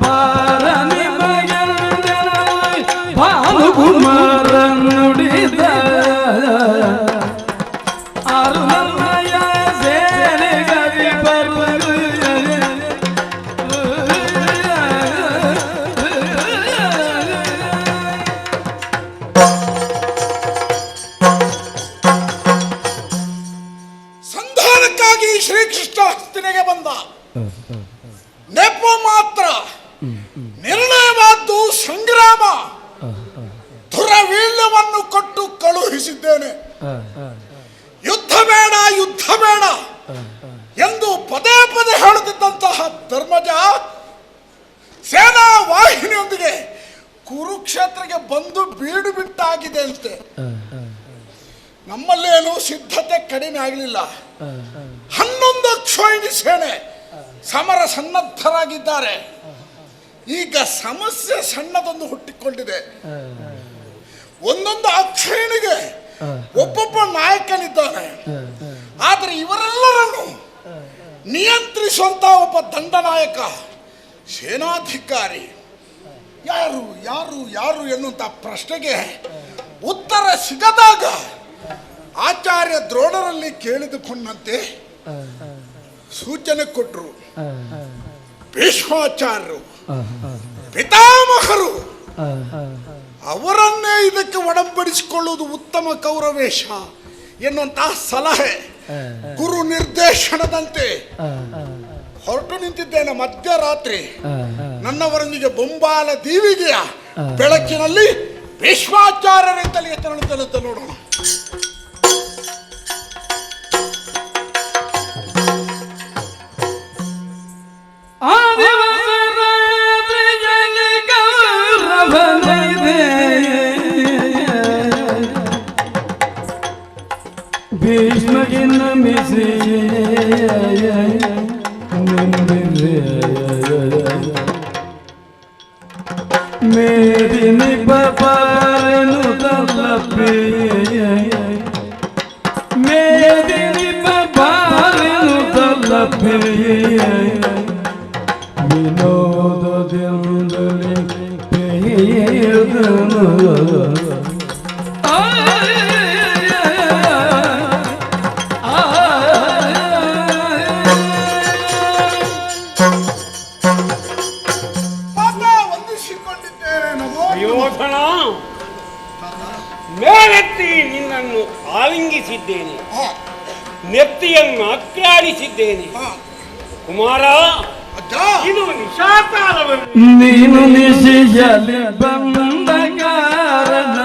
ಬಾರನಿ ಮಗಂದನ ಭಾನುಕುಮಾರ ನುಡಿದ ಅರುಣಮಯ ಸೇನೆ ಗರಿ ಬರು ಸಂಧಾನಕ್ಕಾಗಿ ಶ್ರೀಕೃಷ್ಣ ಹಸ್ತಿನೆಗೆ ಬಂದ. ನೆಪ ಮಾತ್ರ ನಿರ್ಣಯವಾದ್ದು ಸಂಗ್ರಾಮ. ದುರವೀಳ್ಯವನ್ನು ಕೊಟ್ಟು ಕಳುಹಿಸಿದ್ದೇನೆ. ಯುದ್ಧ ಬೇಡ ಯುದ್ಧ ಬೇಡ ಎಂದು ಪದೇ ಪದೇ ಹೇಳುತ್ತಿದ್ದಂತಹ ಧರ್ಮಜ ಸೇನಾ ವಾಹಿನಿಯೊಂದಿಗೆ ಕುರುಕ್ಷೇತ್ರಕ್ಕೆ ಬಂದು ಬೀಡು ಬಿಟ್ಟಾಗಿದೆ ಅಂತೆ. ನಮ್ಮಲ್ಲೇನು ಸಿದ್ಧತೆ ಕಡಿಮೆ ಆಗಲಿಲ್ಲ. 11 ಅಕ್ಷೋಹಿಣಿ ಸೇನೆ ಸಮರ ಸನ್ನದ್ಧರಾಗಿದ್ದಾರೆ. ಈಗ ಸಮಸ್ಯೆ ಸಣ್ಣದೊಂದು ಹುಟ್ಟಿಕೊಂಡಿದೆ. ಒಂದೊಂದು ಅಕ್ಷೋಹಿಣಿಗೆ ಒಬ್ಬೊಬ್ಬ ನಾಯಕನಿದ್ದಾನೆ. ಆದರೆ ಇವರೆಲ್ಲರನ್ನು ನಿಯಂತ್ರಿಸುವಂತ ಒಬ್ಬ ದಂಡನಾಯಕ ಸೇನಾಧಿಕಾರಿ ಯಾರು ಯಾರು ಯಾರು ಎನ್ನುವಂತ ಪ್ರಶ್ನೆಗೆ ಉತ್ತರ ಸಿಗದಾಗ ಆಚಾರ್ಯ ದ್ರೋಣರಲ್ಲಿ ಕೇಳಿದುಕೊಂಡಂತೆ ಸೂಚನೆ ಕೊಟ್ಟರು. ಭೀಷ್ಮಾಚಾರ್ಯರು ಪಿತಾಮಹರು ಅವರನ್ನೇ ಇದಕ್ಕೆ ಒಡಂಬಡಿಸಿಕೊಳ್ಳುವುದು ಉತ್ತಮ ಕೌರವೇಶ ಎನ್ನುವಂತಹ ಸಲಹೆ ಗುರು ನಿರ್ದೇಶನದಂತೆ ಹೊರಟು ನಿಂತಿದ್ದೇನೆ. ಮಧ್ಯರಾತ್ರಿ ನನ್ನವರೊಂದಿಗೆ ಬೊಂಬಾಲ ದೀವಿಗೆಯ ಬೆಳಕಿನಲ್ಲಿ ಭೀಷ್ಮಾಚಾರ್ಯರಿಂದಲೇ ತೆರಳುತ್ತಲಂತೆ ನೋಡೋಣ. ಭೀಷ್ಮಗೆ ನಮಿಸಿ ಮೇರಿ ನಿಪನು ತಲಪಿ ಮೇರಿ ನಿಪನು ತಲಪಿ ವಿನೋದದಿಂದಲೇ ಪೇಯದನು ಮೇಲೆತ್ತಿ ನಿನ್ನನ್ನು ಆಲಿಂಗಿಸಿದ್ದೇನೆ, ನೆತ್ತಿಯನ್ನು ಅಕ್ಕಾಡಿಸಿದ್ದೇನೆ. ಕುಮಾರ, ಇದು ನಿಶಾಕಾಲವನ್ನು ನೀನು ನಿಶಿಯಲ್ಲಿ ಬಂದ ಕಾರಣ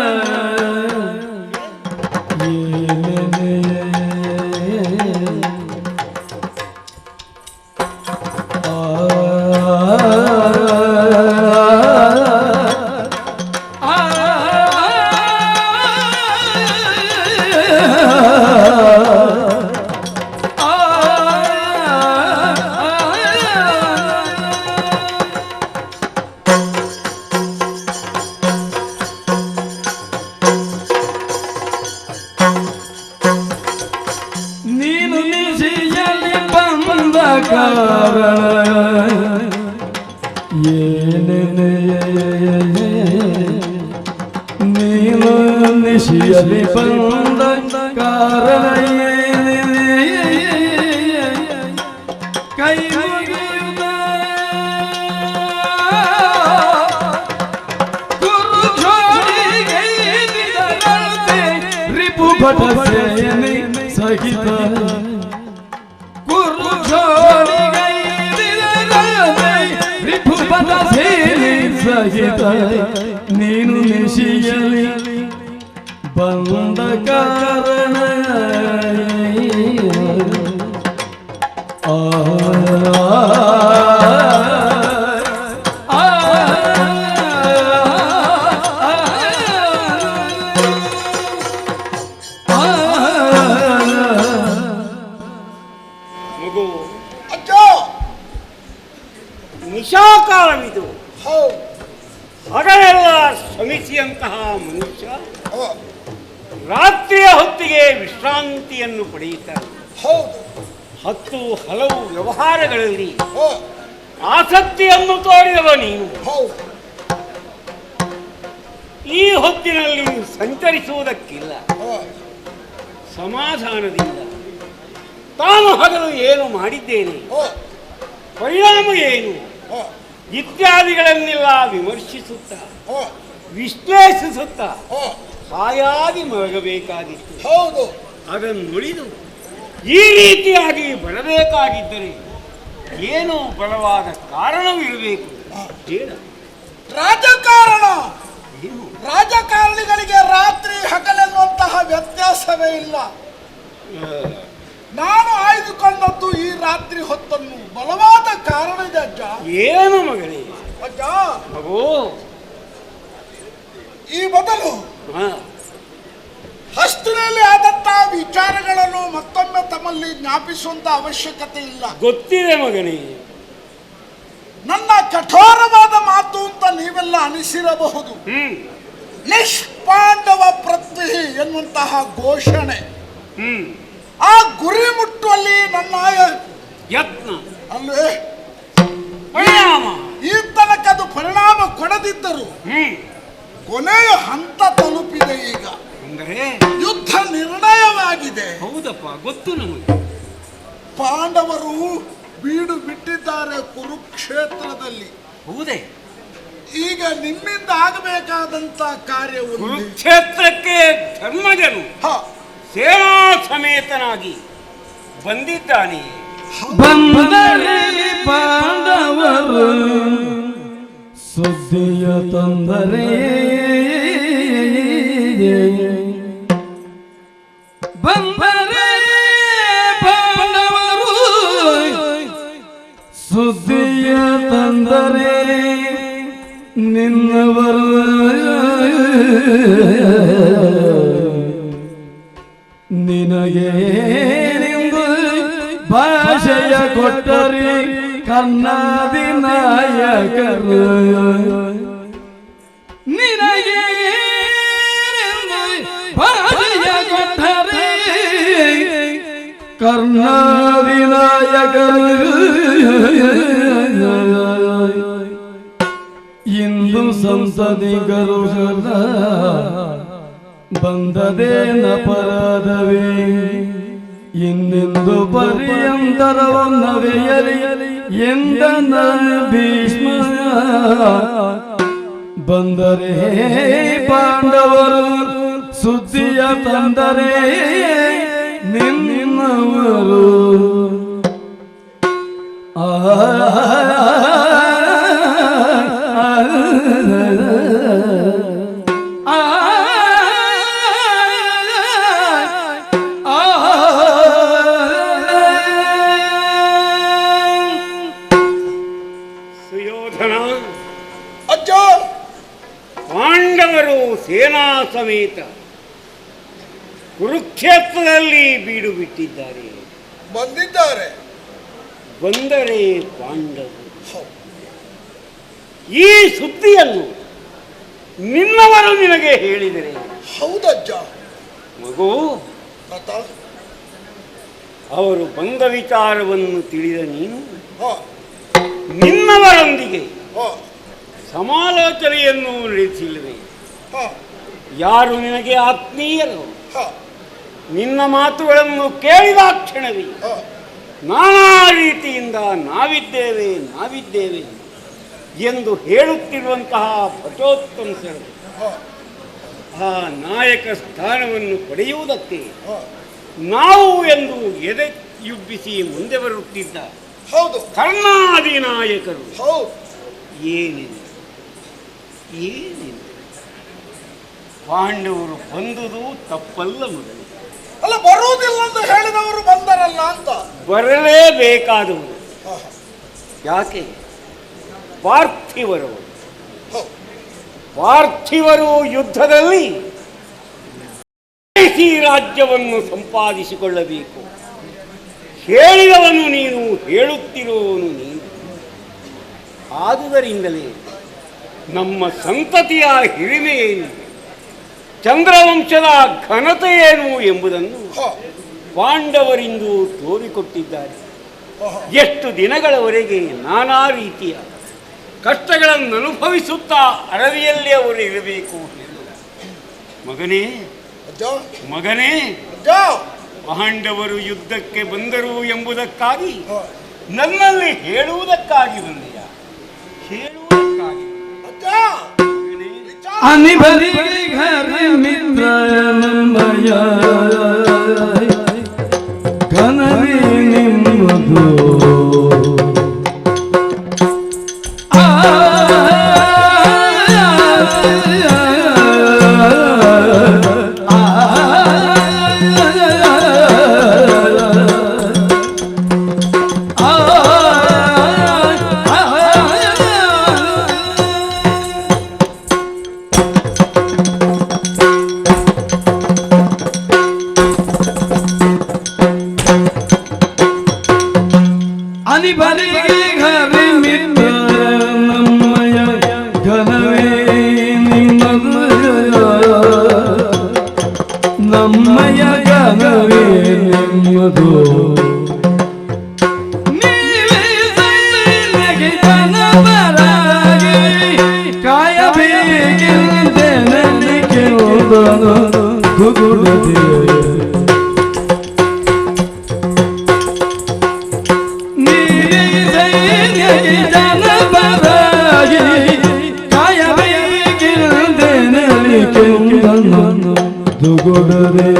ನೀನು ನಿಶಿಯಲ್ಲಿ ಬಂದ ಕಾರಣ ಕೈ ಮುಗಿಯುತ್ತ ಗುರು ಜೋಡಿಗೈದಿದರಂತೆ ರಿಪು ಭಟ ಸೇನೆ ಸಹಿತ ಗುರು ಜೋಡಿಗೈದಿದರಂತೆ ರಿಪು ಭಟ ಸೇನೆ ಸಹಿತ ನೀನು ನಿಶಿಯಲ್ಲಿ ಬಂದ ಕಾರಣ ಮಗು, ನಿಶಾಕಾಲವಿದು. ಹಗಲೆಲ್ಲ ಶ್ರಮಿಸಿದಂತಹ ಮನುಷ್ಯ ರಾತ್ರಿಯ ಹೊತ್ತಿಗೆ ವಿಶ್ರಾಂತಿಯನ್ನು ಪಡೆಯುತ್ತಾರೆ. ಹೌದು, ಹತ್ತು ಹಲವು ವ್ಯವಹಾರಗಳಲ್ಲಿ ಓ ಆಸಕ್ತಿಯನ್ನು ತೋರಿದವ ನೀನು. ಹೌದು. ಈ ಹೊತ್ತಿನಲ್ಲಿ ನೀನು ಸಂಚರಿಸುವುದಕ್ಕಿಲ್ಲ. ಓ ಸಮಾಧಾನದಿಂದ ತಾನು ಹಗಲು ಏನು ಮಾಡಿದ್ದೇನೆ, ಓ ಪರಿಣಾಮ ಏನು ಓ ಇತ್ಯಾದಿಗಳನ್ನೆಲ್ಲ ವಿಮರ್ಶಿಸುತ್ತಾ ಓ ವಿಶ್ಲೇಷಿಸುತ್ತಾ ಓ ಹಾಯಾಗಿ ಮಲಗಬೇಕಾಗಿತ್ತು. ಹೌದು. ಅದನ್ನು ನುಡಿದು ಈ ರೀತಿಯಾಗಿ ಬರಬೇಕಾಗಿದ್ದರೆ ಏನೋ ಬಲವಾದ ಕಾರಣವಿರಬೇಕು. ಹೇಳ. ರಾಜಕಾರಣ. ಏನು? ರಾಜಕಾರಣಿಗಳಿಗೆ ರಾತ್ರಿ ಹಗಲೆನ್ನುವಂತಹ ವ್ಯತ್ಯಾಸವೇ ಇಲ್ಲ. ನಾನು ಆಯ್ದುಕೊಂಡದ್ದು ಈ ರಾತ್ರಿ ಹೊತ್ತನ್ನು. ಬಲವಾದ ಕಾರಣ ಇದೆ ಅಜ್ಜ. ಏನು ಮಗಳೇ? ಅಜ್ಜ, ಮಗು, ಈ ಮೊದಲು ಹಸ್ತಿನಲ್ಲಿ ಆದಂತಹ ವಿಚಾರಗಳನ್ನು ಮತ್ತೊಮ್ಮೆ ತಮ್ಮಲ್ಲಿ ಜ್ಞಾಪಿಸುವಂತ ಅವಶ್ಯಕತೆ ಇಲ್ಲ. ಗೊತ್ತಿದೆ ಮಗನೇ. ನನ್ನ ಕಠೋರವಾದ ಮಾತು ಅಂತ ನೀವೆಲ್ಲ ಅನಿಸಿರಬಹುದು. ನಿಷ್ಪಾಂಡವ ಪೃಥ್ವಿ ಎನ್ನುವಂತಹ ಘೋಷಣೆ, ಆ ಗುರಿ ಮುಟ್ಟುವಲ್ಲಿ ನನ್ನ ಯತ್ನ ಅಲ್ಲೇ ಪರಿಣಾಮ ಈ ತನಕ ಅದು ಪರಿಣಾಮ ಕೊಡದಿದ್ದರು ಕೊನೆಯ ಹಂತ ತಲುಪಿದೆ. ಈಗ ಅಂದರೆ ಯುದ್ಧ ನಿರ್ಣಯವಾಗಿದೆ. ಹೌದಪ್ಪ, ಗೊತ್ತು ನಮಗೆ. ಪಾಂಡವರು ಬೀಡು ಬಿಟ್ಟಿದ್ದಾರೆ ಕುರುಕ್ಷೇತ್ರದಲ್ಲಿ. ಹೌದೇ? ಈಗ ನಿಮ್ಮಿಂದ ಆಗಬೇಕಾದಂತ ಕಾರ್ಯವು ಕುರುಕ್ಷೇತ್ರಕ್ಕೆ ಧರ್ಮಜನು ಸೇನಾ ಸಮೇತನಾಗಿ ಬಂದಿದ್ದಾನೆ. ಬಂದರೆ ಪಾಂಡವರು ಸುದ್ದಿಯ ತೊಂದರೆ, ಬಂದರೆ ಪಾಂಡವರು ಸುದ್ದಿಯ ತೊಂದರೆ, ನಿನ್ನವರು ನಿನಗೆ ಭಾಷೆಯ ಕೊಟ್ಟರೆ ಕನ್ನಡಿ ನಾಯಕರು, ನಿನಗೆ ಭಾಷೆಯ ಕೊಟ್ಟರೆ ಕನ್ನಡಿ ನಾಯಕರು. ಇಂದು ಸಂಸದಿಗರು ಬಂದದೇನ ಪರದವೇ, ಇನ್ನೆಂದು ಪರ್ಯಂತರವನ್ನವೆಯಲಿ ಎಂದನ ಭೀಷ್ಮ. ಬಂದರೆ ಪಾಂಡವರು ಸುದ್ದಿಯ ತಂದರೆ ನಿನ್ನವರು. ಸುಯೋಧನ, ಅಜ್ಜ, ಪಾಂಡವರು ಸೇನಾ ಸಮೇತ ಕುರುಕ್ಷೇತ್ರದಲ್ಲಿ ಬೀಡು ಬಿಟ್ಟಿದ್ದಾರೆ. ಬಂದಿದ್ದಾರೆ. ಬಂದರೆ ಪಾಂಡವರು ಈ ಸುದ್ದಿಯನ್ನು ನಿನ್ನವರು ನಿನಗೆ ಹೇಳಿದರೆ. ಹೌದಜ್ಜ. ಮಗು, ಅವರು ಬಂದ ವಿಚಾರವನ್ನು ತಿಳಿದ ನೀನು ನಿನ್ನವರೊಂದಿಗೆ ಸಮಾಲೋಚನೆಯನ್ನು ನಡೆಸಿಲ್ಲವೇ? ಯಾರು ನಿನಗೆ ಆತ್ಮೀಯರು ನಿನ್ನ ಮಾತುಗಳನ್ನು ಕೇಳಿದ ಕ್ಷಣವೇ ನಾನಾ ರೀತಿಯಿಂದ ನಾವಿದ್ದೇವೆ ಎಂದು ಹೇಳುತ್ತಿರುವಂತಹ ಭಟೋತ್ತಂಸರು ಆ ನಾಯಕ ಸ್ಥಾನವನ್ನು ಪಡೆಯುವುದಕ್ಕೆ ನಾವು ಎಂದು ಎದೆಯುಬ್ಬಿಸಿ ಮುಂದೆ ಬರುತ್ತಿದ್ದ ಹೌದು ಕರ್ಣಾದಿ ನಾಯಕರು ಹೌದು. ಏನಿಲ್ಲ ಪಾಂಡವರು ಬಂದುದು ತಪ್ಪಲ್ಲ ಮಗನೇ. ಅಲ್ಲ, ಬರುವುದಿಲ್ಲ ಅಂತ ಹೇಳಿದವರು ಬಂದರಲ್ಲ ಅಂತ. ಬರಲೇಬೇಕಾದವರು. ಯಾಕೆ? ಪಾರ್ಥಿವರು ಯುದ್ಧದಲ್ಲಿ ರಾಜ್ಯವನ್ನು ಸಂಪಾದಿಸಿಕೊಳ್ಳಬೇಕು. ಹೇಳಿದವನು ನೀನು, ಹೇಳುತ್ತಿರುವವನು ನೀನು. ಆದುದರಿಂದಲೇ ನಮ್ಮ ಸಂತತಿಯ ಹಿರಿಮೆ ಏನು, ಚಂದ್ರವಂಶದ ಘನತೆ ಏನು ಎಂಬುದನ್ನು ಪಾಂಡವರಿಂದು ತೋರಿಕೊಟ್ಟಿದ್ದಾರೆ. ಎಷ್ಟು ದಿನಗಳವರೆಗೆ ನಾನಾ ರೀತಿಯ ಕಷ್ಟಗಳನ್ನು ಅನುಭವಿಸುತ್ತಾ ಅಡವಿಯಲ್ಲಿ ಅವರು ಇರಬೇಕು. ಮಗನೇ ಅಜ್ಜ ಮಗನೇ, ಅಜ್ಜ ಪಾಂಡವರು ಯುದ್ಧಕ್ಕೆ ಬಂದರು ಎಂಬುದಕ್ಕಾಗಿ ನನ್ನಲ್ಲಿ ಹೇಳುವುದಕ್ಕಾಗಿ ಬಂದೆಯ? ಹೇಳುವುದಕ್ಕಾಗಿ ಅಜ್ಜ ಮಗನೇ, ಅನಿಬರಿ ಘರ ಮಿತ್ರ ನಮ್ಮಯ ಘನವೇ ನಿಮ್ಮದು ನಮ್ಮಯ ಘನವೇ ನಿಮ್ಮದು ನೀವೇ ಸೈನಿಗೆ ಜನಪರಾಗಿ ಕಾಯಬೇಕೆಂದೆ ನನಗೆ ಹೋದನು ಗುಗುಡದೆ ನೀವೇ ಸೈನಿಗೆ ಜನಪರಾಗಿ ಕಾಯಬೇಕೆಂದೆ ನನಗೆ ಹೋದನು ದುಗುಡದೆ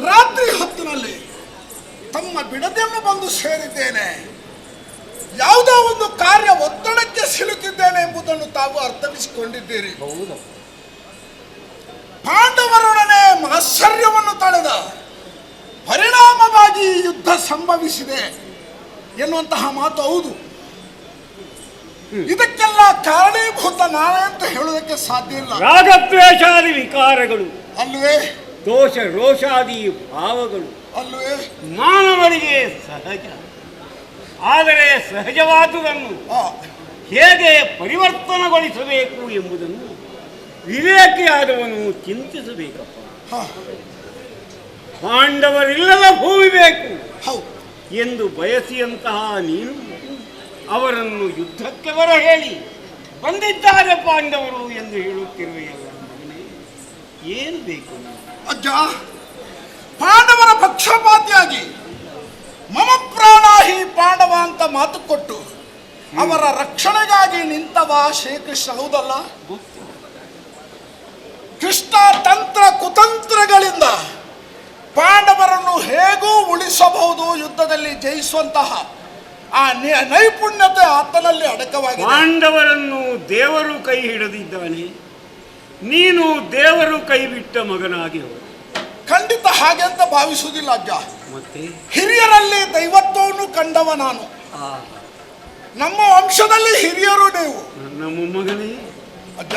ರಾತ್ರಿ ಹೊತ್ತಿನಲ್ಲಿ ತಮ್ಮ ಬಿಡದೆಯನ್ನು ಬಂದು ಸೇರಿದ್ದೇನೆ. ಯಾವುದೋ ಒಂದು ಕಾರ್ಯ ಒತ್ತಡಕ್ಕೆ ಸಿಲುಕಿದ್ದೇನೆ ಎಂಬುದನ್ನು ತಾವು ಅರ್ಥವಿಸಿಕೊಂಡಿದ್ದೀರಿ. ಪಾಂಡವರೊಡನೆ ಆಶ್ಚರ್ಯವನ್ನು ತಳೆದ ಪರಿಣಾಮವಾಗಿ ಈ ಯುದ್ಧ ಸಂಭವಿಸಿದೆ ಎನ್ನುವಂತಹ ಮಾತು ಹೌದು. ಇದಕ್ಕೆಲ್ಲ ಕಾರಣೀಭೂತ ನಾನೇ ಅಂತ ಹೇಳುವುದಕ್ಕೆ ಸಾಧ್ಯ ಇಲ್ಲ. ರಾಗದ್ವೇಷಾದಿ ವಿಕಾರಗಳು ಅಲ್ವೇ? ದೋಷ ರೋಷಾದಿ ಭಾವಗಳು ಅಲ್ವೇ? ಮಾನವರಿಗೆ ಸಹಜ. ಆದರೆ ಸಹಜವಾದುದನ್ನು ಆ, ಹೇಗೆ ಪರಿವರ್ತನೆಗೊಳಿಸಬೇಕು ಎಂಬುದನ್ನು ವಿವೇಕಿಯಾದವನು ಚಿಂತಿಸಬೇಕಪ್ಪ. ಹ, ಪಾಂಡವರಿಲ್ಲದ ಭೂಮಿ ಬೇಕು ಹೌದು. ಎಂದು ಬಯಸಿಯಂತಹ ನೀನು ಅವರನ್ನು ಯುದ್ಧಕ್ಕೆ ಬರ ಹೇಳಿ ಬಂದಿದ್ದಾರೆ ಪಾಂಡವರು ಎಂದು ಹೇಳುತ್ತಿರುವೆಯಲ್ಲ ಮಗನೇ, ಏನು ಬೇಕು? ಅಜ್ಜ, ಪಾಂಡವರ ಪಕ್ಷಪಾತಿಯಾಗಿ ಮಮ ಪ್ರಾಣಾಹಿ ಪಾಂಡವ ಅಂತ ಮಾತು ಕೊಟ್ಟು ಅವರ ರಕ್ಷಣೆಗಾಗಿ ನಿಂತವ ಶ್ರೀಕೃಷ್ಣ, ಹೌದಲ್ಲ? ಕೃಷ್ಣ ತಂತ್ರ ಕುತಂತ್ರಗಳಿಂದ ಪಾಂಡವರನ್ನು ಹೇಗೂ ಉಳಿಸಬಹುದು, ಯುದ್ಧದಲ್ಲಿ ಜಯಿಸುವಂತಹ ಆ ನೈಪುಣ್ಯತೆ ಆತನಲ್ಲಿ ಅಡಕವಾಗಿದೆ. ಪಾಂಡವರನ್ನು ದೇವರು ಕೈ ಹಿಡಿದಿದ್ದಾನೆ, ನೀನು ದೇವರು ಕೈ ಬಿಟ್ಟ ಮಗನಾಗಿ ಹೋದ. ಖಂಡಿತ ಹಾಗೆ ಅಂತ ಭಾವಿಸುವುದಿಲ್ಲ ಅಜ್ಜ. ಮತ್ತೆ ಹಿರಿಯರಲ್ಲಿ ದೈವತ್ವವನ್ನು ಕಂಡವ ನಾನು. ನಮ್ಮ ವಂಶದಲ್ಲಿ ಹಿರಿಯರು ನೀವು. ನಮ್ಮ ಮಗನೇ, ಅಜ್ಜ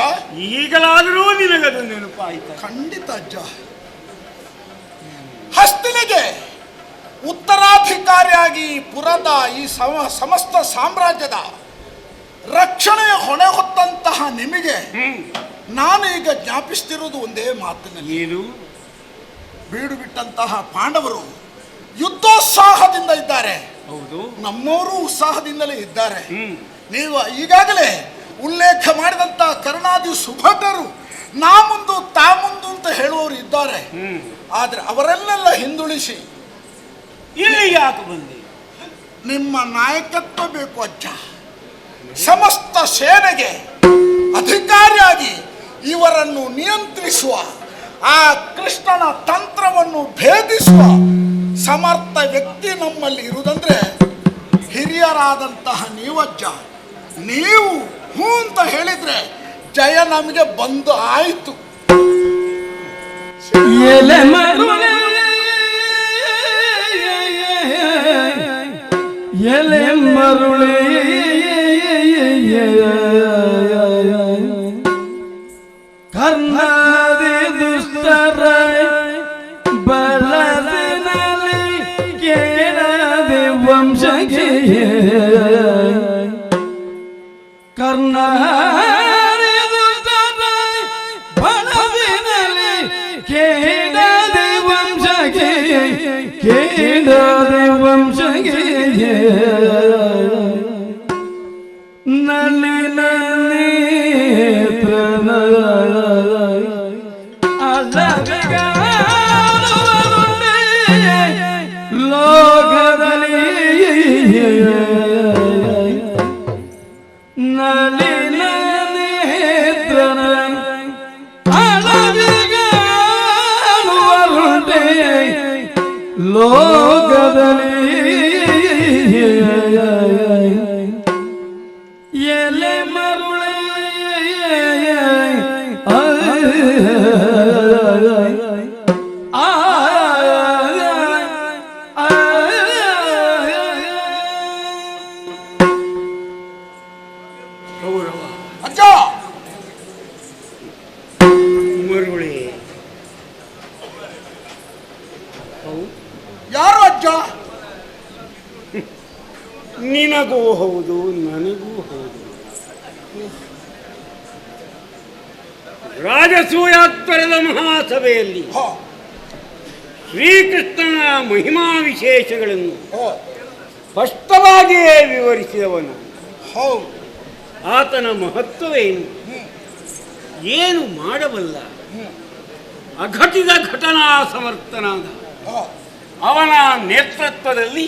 ಈಗಲಾದರೂ ನಿನಗದು ನೆನಪಾಯ್ತ? ಖಂಡಿತ ಅಜ್ಜ. ಹಸ್ತಿನಿಗೆ ಉತ್ತರಾಧಿಕಾರಿಯಾಗಿ ಪುರದ ಈ ಸಮಸ್ತ ಸಾಮ್ರಾಜ್ಯದ ರಕ್ಷಣೆಯ ಹೊಣೆ ಹೊತ್ತಂತಹ ನಿಮಗೆ ನಾನು ಈಗ ಜ್ಞಾಪಿಸ್ತಿರುವುದು ಒಂದೇ ಮಾತಿನಲ್ಲಿ, ಏನು? ಬೀಡು ಬಿಟ್ಟಂತಹ ಪಾಂಡವರು ಯುದ್ಧೋತ್ಸಾಹದಿಂದ ಇದ್ದಾರೆ. ಹೌದು, ನಮ್ಮವರು ಉತ್ಸಾಹದಿಂದಲೇ ಇದ್ದಾರೆ. ನೀವು ಈಗಾಗಲೇ ಉಲ್ಲೇಖ ಮಾಡಿದಂತ ಕರ್ಣಾದಿ ಸುಭಟರು ನಾ ಮುಂದು ತಾ ಮುಂದು ಅಂತ ಹೇಳುವವರು ಇದ್ದಾರೆ. ಆದ್ರೆ ಅವರನ್ನೆಲ್ಲ ಹಿಂದುಳಿಸಿ ಇಲ್ಲಿ ಯಾಕೆ ಬಂದೆ? ನಿಮ್ಮ ನಾಯಕತ್ವ ಬೇಕು ಅಜ್ಜ. ಸಮಸ್ತ ಸೇನೆಗೆ ಅಧಿಕಾರಿಯಾಗಿ ಇವರನ್ನು ನಿಯಂತ್ರಿಸುವ, ಆ ಕೃಷ್ಣನ ತಂತ್ರವನ್ನು ಭೇದಿಸುವ ಸಮರ್ಥ ವ್ಯಕ್ತಿ ನಮ್ಮಲ್ಲಿ ಇರುವುದಂದ್ರೆ ಹಿರಿಯರಾದಂತಹ ನೀವಜ್ಜ. ನೀವು ಹೂ ಅಂತ ಹೇಳಿದ್ರೆ ಜಯ ನಮಗೆ ಬಂದು ಆಯಿತು. ಎಲೆ ಮರುಳೆ ಎಲೆ ಮರುಳೆ ಕರ್ನಾದಿ ದುಷ್ಟ ವಂಶಕ್ಕೆ ಬಣವಿನಲ್ಲಿ ಕೇಡದೆ ವಂಶಕ್ಕೆ ಕೇಡದೆ ವಂಶಕ್ಕೆ ನಲಿನ ನೇತ್ರನ ಲೋಕದಲ್ಲಿ ನಲಿನ ನೇತ್ರನ ಅಳವಿಗಾಳುವರುಂಟೆ ಲೋಕದಲ್ಲಿ ಎಲೆ ಮರುಳೆ ಕೌರವ ಅಜ್ಜ ಮರುಳೆ ಯಾರು ಅಜ್ಜ? ನಿನಗೂ ಹೌದು ನನಗೂ ಹೌದು. ರಾಜಸೂಯಾತ್ವರದ ಮಹಾಸಭೆಯಲ್ಲಿ ಹ, ಶ್ರೀಕೃಷ್ಣನ ಮಹಿಮಾ ವಿಶೇಷಗಳನ್ನು ಹ, ಸ್ಪಷ್ಟವಾಗಿಯೇ ವಿವರಿಸಿದವನು. ಹೌದು. ಆತನ ಮಹತ್ವವೇನು, ಏನು ಮಾಡಬಲ್ಲ, ಅಘಟಿತ ಘಟನಾ ಸಮರ್ಥನಾದ ಹ, ಅವನ ನೇತೃತ್ವದಲ್ಲಿ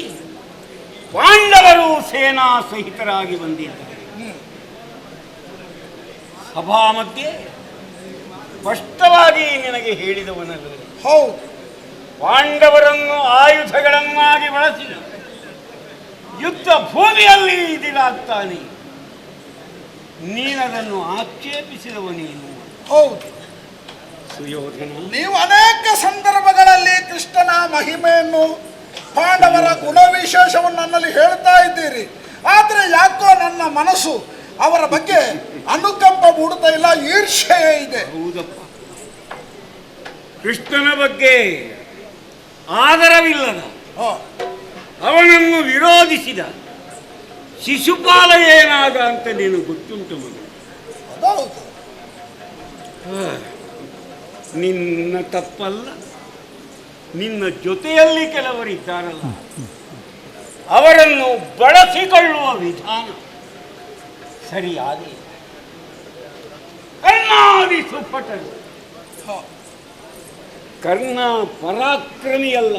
ಪಾಂಡವರು ಸೇನಾ ಸಹಿತರಾಗಿ ಬಂದಿದ್ದಾರೆ. ಸಭಾ ಮಧ್ಯೆ ಸ್ಪಷ್ಟವಾಗಿ ನಿನಗೆ ಹೇಳಿದವನಲ್ಲ, ಹೌದು. ಪಾಂಡವರನ್ನು ಆಯುಧಗಳನ್ನಾಗಿ ಬಳಸಿ ಯುದ್ಧ ಭೂಮಿಯಲ್ಲಿ ಇದಿಲಾಗ್ತಾನೆ. ನೀನದನ್ನು ಆಕ್ಷೇಪಿಸಿದವನೇನು? ಹೌದು. ಸುಯೋಧನ, ನೀವು ಅನೇಕ ಸಂದರ್ಭಗಳಲ್ಲಿ ಕೃಷ್ಣನ ಮಹಿಮೆಯನ್ನು ಪಾಂಡವರ ಗುಣವಿಶೇಷವನ್ನು ನನ್ನಲ್ಲಿ ಹೇಳ್ತಾ ಇದ್ದೀರಿ. ಆದರೆ ಯಾಕೋ ನನ್ನ ಮನಸ್ಸು ಅವರ ಬಗ್ಗೆ ಅನುಕಂಪ ಮೂಡುತ್ತಾ ಇಲ್ಲ, ಈರ್ಷೆಯೇ ಇದೆ. ಹೌದಪ್ಪ, ಕೃಷ್ಣನ ಬಗ್ಗೆ ಆದರವಿಲ್ಲದ, ಹ, ಅವನನ್ನು ವಿರೋಧಿಸಿದ ಶಿಶುಪಾಲ ಏನಾದ ಅಂತ ನೀನು ಗೊತ್ತುಂಟು ಮಗ. ಅದೌದು. ನಿನ್ನ ತಪ್ಪಲ್ಲ, ನಿನ್ನ ಜೊತೆಯಲ್ಲಿ ಕೆಲವರಿದ್ದಾರಲ್ಲ, ಅವರನ್ನು ಬಳಸಿಕೊಳ್ಳುವ ವಿಧಾನ ಸರಿಯಾಗಿ ಕರ್ಣಾದಿ ಸುಪಟರು. ಹ, ಕರ್ಣ ಪರಾಕ್ರಮಿಯಲ್ಲ,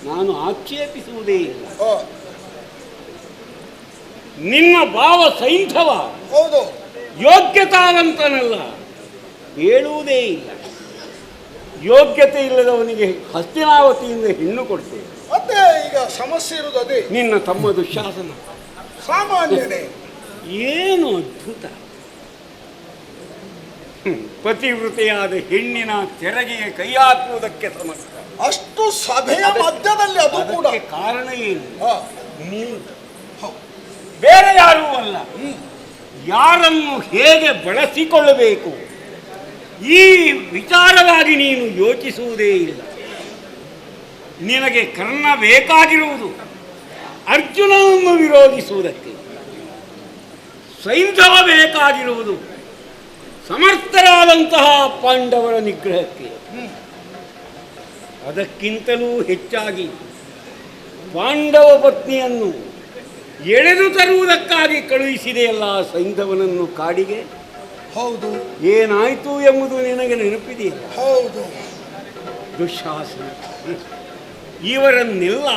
ನಾನು ಆಕ್ಷೇಪಿಸುವುದೇ ಇಲ್ಲ. ಹ, ನಿನ್ನ ಭಾವ ಸೈಂಧವ ಹೌದು. ಯೋಗ್ಯತಾವಂತನಲ್ಲ, ಹೇಳುವುದೇ ಇಲ್ಲ. ಯೋಗ್ಯತೆ ಇಲ್ಲದವನಿಗೆ ಹಸ್ತಿನಾವತಿಯಿಂದ ಹೆಣ್ಣು ಕೊಡ್ತೇವೆ. ಮತ್ತೆ ಈಗ ಸಮಸ್ಯೆ ಇರುವುದು ಅದೇ. ನಿನ್ನ ತಮ್ಮ ದುಶ್ಯಾಸನ ಸಾಮಾನ್ಯನೇ. ಏನು ಅದ್ಭುತ! ಪತಿವೃತೆಯಾದ ಹೆಣ್ಣಿನ ತೆರಗೆಗೆ ಕೈ ಹಾಕುವುದಕ್ಕೆ ಸಮರ್ಥ. ಅಷ್ಟು ಸಭೆಯ ಮಧ್ಯದಲ್ಲಿ ಅದು ಕೂಡ. ಅದಕ್ಕೆ ಕಾರಣ ಏನು? ಹ, ನೀನು, ಬೇರೆ ಯಾರೂ ಅಲ್ಲ. ಯಾರನ್ನು ಹೇಗೆ ಬಳಸಿಕೊಳ್ಳಬೇಕು ಈ ವಿಚಾರವಾಗಿ ನೀನು ಯೋಚಿಸುವುದೇ ಇಲ್ಲ. ನಿನಗೆ ಕರ್ಣ ಬೇಕಾಗಿರುವುದು ಅರ್ಜುನನನ್ನು ವಿರೋಧಿಸುವುದಕ್ಕೆ, ಸೈಂಧವ ಬೇಕಾಗಿರುವುದು ಸಮರ್ಥರಾದಂತಹ ಪಾಂಡವರ ನಿಗ್ರಹಕ್ಕೆ. ಅದಕ್ಕಿಂತಲೂ ಹೆಚ್ಚಾಗಿ ಪಾಂಡವ ಪತ್ನಿಯನ್ನು ಎಳೆದು ತರುವುದಕ್ಕಾಗಿ ಕಳುಹಿಸಿದೆಯಲ್ಲ ಸೈಂಧವನನ್ನು ಕಾಡಿಗೆ. ಹೌದು. ಏನಾಯಿತು ಎಂಬುದು ನಿನಗೆ ನೆನಪಿದೆಯಲ್ಲ? ಹೌದು. ದುಶ್ಯಾಸನ ಇವರನ್ನೆಲ್ಲ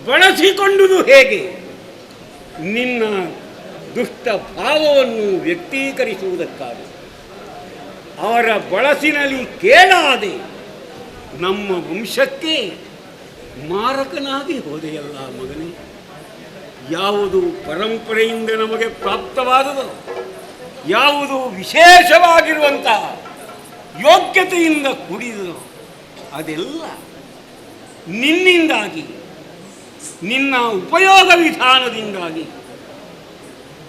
ಬಳಸಿಕೊಂಡುದು ಹೇಗೆ? ನಿನ್ನ ದುಷ್ಟ ಭಾವವನ್ನು ವ್ಯಕ್ತೀಕರಿಸುವುದಕ್ಕಾಗಿ. ಅವರ ಬಳಸಿನಲ್ಲಿ ಕೇಳಾದೆ ನಮ್ಮ ವಂಶಕ್ಕೆ ಮಾರಕನಾಗಿ ಹೋದೆಯಲ್ಲ ಮಗನೇ. ಯಾವುದು ಪರಂಪರೆಯಿಂದ ನಮಗೆ ಪ್ರಾಪ್ತವಾದದೋ, ಯಾವುದು ವಿಶೇಷವಾಗಿರುವಂತಹ ಯೋಗ್ಯತೆಯಿಂದ ಕೂಡಿದದೋ, ಅದೆಲ್ಲ ನಿನ್ನಿಂದಾಗಿ, ನಿನ್ನ ಉಪಯೋಗ ವಿಧಾನದಿಂದಾಗಿ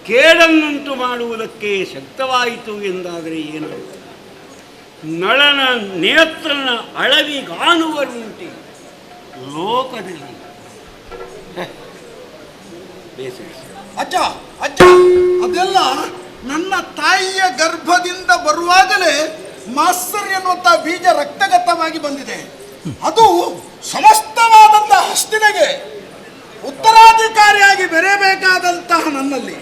ಕೇಡನ್ನುಂಟು ಮಾಡುವುದಕ್ಕೆ ಶಕ್ತವಾಯಿತು ಎಂದಾದರೆ ಏನಾಯಿತು? ನಳನ ನೇತ್ರನ ಅಳವಿಗಾಣುವರುಂಟೆ ಲೋಕದಲ್ಲಿ. ಅಜ್ಜ ಅಜ್ಜ ಅದೆಲ್ಲ ನನ್ನ ತಾಯಿಯ ಗರ್ಭದಿಂದ ಬರುವಾಗಲೇ ಮಾಸ್ತರ್ ಎನ್ನುವಂತ ಬೀಜ ರಕ್ತಗತವಾಗಿ ಬಂದಿದೆ. ಅದು ಸಮಸ್ತವಾದಂತ ಹಸ್ತಿನೆಗೆ ಉತ್ತರಾಧಿಕಾರಿಯಾಗಿ ಬೆರೆಯಬೇಕಾದಂತಹ ನನ್ನಲ್ಲಿ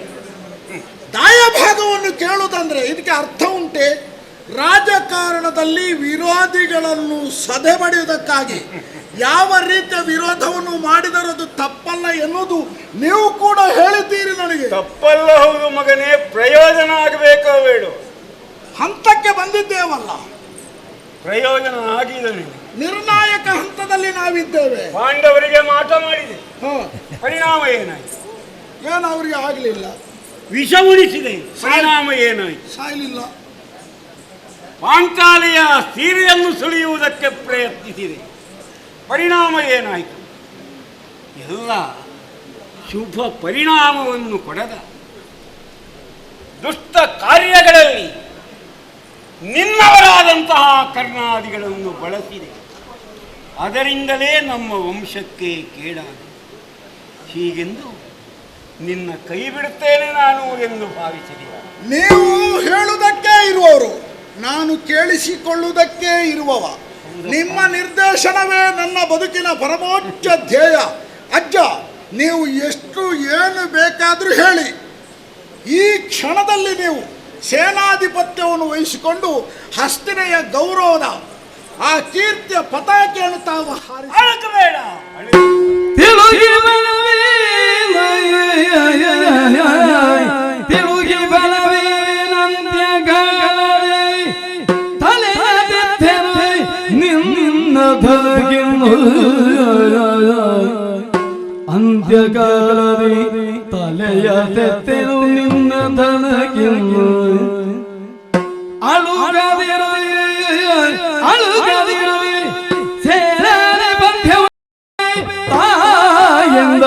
ದಾಯಭಾಗವನ್ನು ಕೇಳುವುದಂದ್ರೆ ಇದಕ್ಕೆ ಅರ್ಥ ಉಂಟೆ? ರಾಜಕಾರಣದಲ್ಲಿ ವಿರೋಧಿಗಳನ್ನು ಸದೆಬಡಿಯುವುದಕ್ಕಾಗಿ ಯಾವ ರೀತಿಯ ವಿರೋಧವನ್ನು ಮಾಡಿದರೂ ಅದು ತಪ್ಪಲ್ಲ ಎನ್ನುವುದು ನೀವು ಕೂಡ ಹೇಳಿದ್ದೀರಿ ನನಗೆ. ತಪ್ಪಲ್ಲ, ಹೌದು ಮಗನೇ. ಪ್ರಯೋಜನ ಆಗಬೇಕೋ ಬೇಡ ಹಂತಕ್ಕೆ ಬಂದಿದ್ದೇವಲ್ಲ. ಪ್ರಯೋಜನ ಆಗಿದೆ. ನಿರ್ಣಾಯಕ ಹಂತದಲ್ಲಿ ನಾವಿದ್ದೇವೆ. ಪಾಂಡವರಿಗೆ ಮಾಟ ಮಾಡಿದೆ, ಪರಿಣಾಮ ಏನಾಯ್ತು? ಏನು ಅವರಿಗೆ ಆಗಲಿಲ್ಲ. ವಿಷ ಉಳಿಸಿದೆ, ಪರಿಣಾಮ ಏನಾಯ್ತು? ಸಾಯಲಿಲ್ಲ. ಪಾಂಚಾಲಿಯ ಸೀರೆಯನ್ನು ಸುಳಿಯುವುದಕ್ಕೆ ಪ್ರಯತ್ನಿಸಿದೆ, ಪರಿಣಾಮ ಏನಾಯಿತು? ಎಲ್ಲ ಶುಭ ಪರಿಣಾಮವನ್ನು ಕೊಡದ ದುಷ್ಟ ಕಾರ್ಯಗಳಲ್ಲಿ ನಿನ್ನವರಾದಂತಹ ಕರ್ಣಾದಿಗಳನ್ನು ಬಳಸಿದೆ. ಅದರಿಂದಲೇ ನಮ್ಮ ವಂಶಕ್ಕೆ ಕೇಡಾಗಿದೆ. ಹೀಗೆಂದು ನಿನ್ನ ಕೈ ಬಿಡುತ್ತೇನೆ ನಾನು ಎಂದು ಭಾವಿಸಿದೆ. ನೀವು ಹೇಳುವುದಕ್ಕೆ ಇರುವವರು, ನಾನು ಕೇಳಿಸಿಕೊಳ್ಳುವುದಕ್ಕೆ ಇರುವವ. ನಿಮ್ಮ ನಿರ್ದೇಶನವೇ ನನ್ನ ಬದುಕಿನ ಪರಮೋಚ್ಚ ಧ್ಯೇಯ. ಅಜ್ಜ, ನೀವು ಎಷ್ಟು ಏನು ಬೇಕಾದರೂ ಹೇಳಿ, ಈ ಕ್ಷಣದಲ್ಲಿ ನೀವು ಸೇನಾಧಿಪತ್ಯವನ್ನು ವಹಿಸಿಕೊಂಡು ಹಸ್ತಿನೆಯ ಗೌರವದ ಆ ಕೀರ್ತಿಯ ಪತಾಕೆಯನ್ನು ತಾವು ಹಾರಿಸಬೇಡ. ಅಂತ್ಯಕಾಲದಿ ತಲೆಯ ತೆತ್ತೆನು ನಿನ್ನ ತನಗಿನ್ನು ಅಳುಗದಿರಲಿ ಅಳುಗದಿರಲಿ ಸೇನೆ ಬಂಧ್ಯವ ತಾಯಂದ